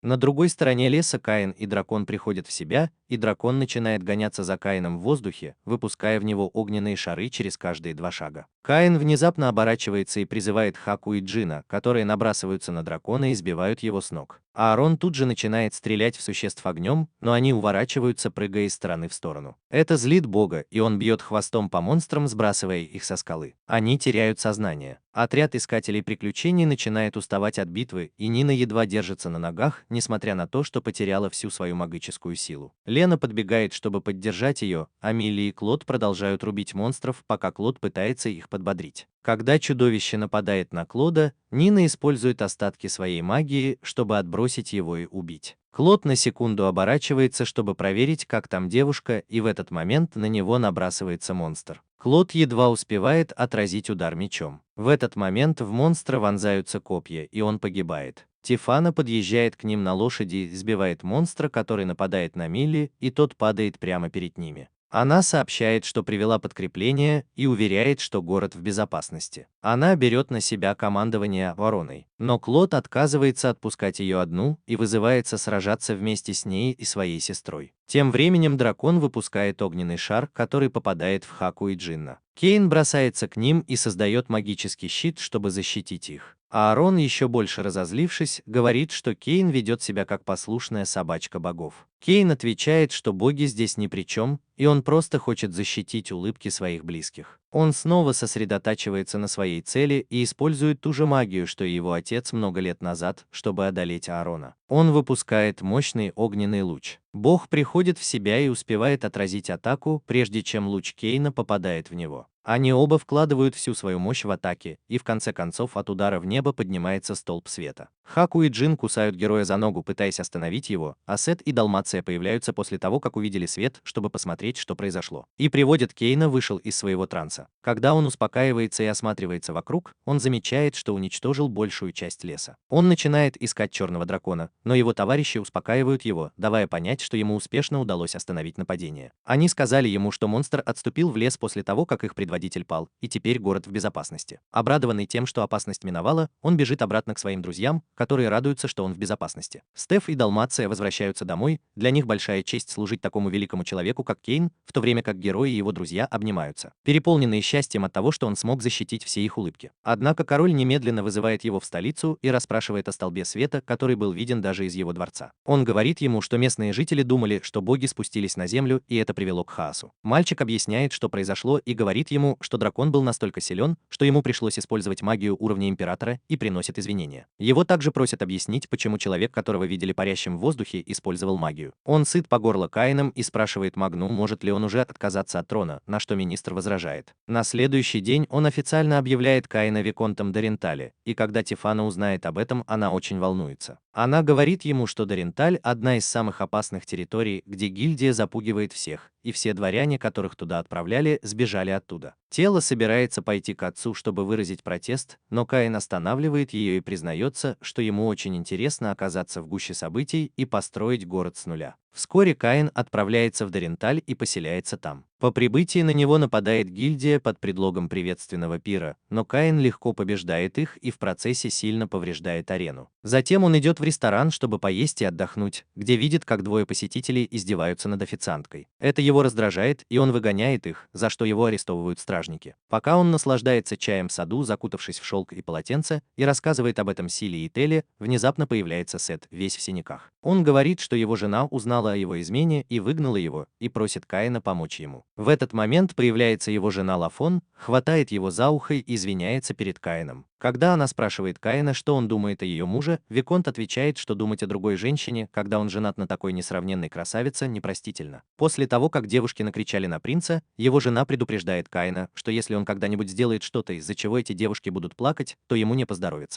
На другой стороне леса Каин и дракон приходят в себя, и дракон начинает гоняться за Каином в воздухе, выпуская в него огненные шары через каждые 2 шага. Каин внезапно оборачивается и призывает Хаку и Джина, которые набрасываются на дракона и сбивают его с ног. Аарон тут же начинает стрелять в существ огнем, но они уворачиваются, прыгая из стороны в сторону. Это злит бога, и он бьет хвостом по монстрам, сбрасывая их со скалы. Они теряют сознание. Отряд искателей приключений начинает уставать от битвы, и Нина едва держится на ногах, несмотря на то, что потеряла всю свою магическую силу. Лена подбегает, чтобы поддержать ее, а Милли и Клод продолжают рубить монстров, пока Клод пытается их подбодрить. Когда чудовище нападает на Клода, Нина использует остатки своей магии, чтобы отбросить его и убить. Клод на секунду оборачивается, чтобы проверить, как там девушка, и в этот момент на него набрасывается монстр. Клод едва успевает отразить удар мечом. В этот момент в монстра вонзаются копья, и он погибает. Тифана подъезжает к ним на лошади, сбивает монстра, который нападает на Милли, и тот падает прямо перед ними. Она сообщает, что привела подкрепление, и уверяет, что город в безопасности. Она берет на себя командование вороной, но Клод отказывается отпускать ее одну и вызывается сражаться вместе с ней и своей сестрой. Тем временем дракон выпускает огненный шар, который попадает в Хаку и Джинна. Кейн бросается к ним и создает магический щит, чтобы защитить их. Аарон, еще больше разозлившись, говорит, что Кейн ведет себя как послушная собачка богов. Кейн отвечает, что боги здесь ни при чем, и он просто хочет защитить улыбки своих близких. Он снова сосредотачивается на своей цели и использует ту же магию, что и его отец много лет назад, чтобы одолеть Аарона. Он выпускает мощный огненный луч. Бог приходит в себя и успевает отразить атаку, прежде чем луч Кейна попадает в него. Они оба вкладывают всю свою мощь в атаке, и в конце концов от удара в небо поднимается столб света. Хаку и Джин кусают героя за ногу, пытаясь остановить его, а Сет и Далмация появляются после того, как увидели свет, чтобы посмотреть, что произошло. И приводят Кейна, вышел из своего транса. Когда он успокаивается и осматривается вокруг, он замечает, что уничтожил большую часть леса. Он начинает искать черного дракона, но его товарищи успокаивают его, давая понять, что ему успешно удалось остановить нападение. Они сказали ему, что монстр отступил в лес после того, как их предводитель пал, и теперь город в безопасности. Обрадованный тем, что опасность миновала, он бежит обратно к своим друзьям, которые радуются, что он в безопасности. Стеф и Далмация возвращаются домой, для них большая честь служить такому великому человеку, как Кейн, в то время как герои и его друзья обнимаются, переполненные счастьем от того, что он смог защитить все их улыбки. Однако король немедленно вызывает его в столицу и расспрашивает о столбе света, который был виден даже из его дворца. Он говорит ему, что местные жители думали, что боги спустились на землю, и это привело к хаосу. Мальчик объясняет, что произошло, и говорит ему, что дракон был настолько силен, что ему пришлось использовать магию уровня императора, и приносит извинения. Его также просят объяснить, почему человек, которого видели парящим в воздухе, использовал магию. Он сыт по горло Каином и спрашивает Магну, может ли он уже отказаться от трона, на что министр возражает. На следующий день он официально объявляет Каина виконтом Дарентале, и когда Тифана узнает об этом, она очень волнуется. Она говорит ему, что Даренталь – одна из самых опасных территорий, где гильдия запугивает всех, и все дворяне, которых туда отправляли, сбежали оттуда. Тело собирается пойти к отцу, чтобы выразить протест, но Каин останавливает ее и признается, что ему очень интересно оказаться в гуще событий и построить город с нуля. Вскоре Каин отправляется в Даренталь и поселяется там. По прибытии на него нападает гильдия под предлогом приветственного пира, но Каин легко побеждает их и в процессе сильно повреждает арену. Затем он идет в ресторан, чтобы поесть и отдохнуть, где видит, как двое посетителей издеваются над официанткой. Это его раздражает, и он выгоняет их, за что его арестовывают стражники. Пока он наслаждается чаем в саду, закутавшись в шелк и полотенце, и рассказывает об этом Силе и Теле, внезапно появляется Сет, весь в синяках. Он говорит, что его жена узнала о его измене и выгнала его, и просит Каина помочь ему. В этот момент появляется его жена Лафон, хватает его за ухо и извиняется перед Каином. Когда она спрашивает Каина, что он думает о ее муже, виконт отвечает, что думать о другой женщине, когда он женат на такой несравненной красавице, непростительно. После того, как девушки накричали на принца, его жена предупреждает Каина, что если он когда-нибудь сделает что-то, из-за чего эти девушки будут плакать, то ему не поздоровится.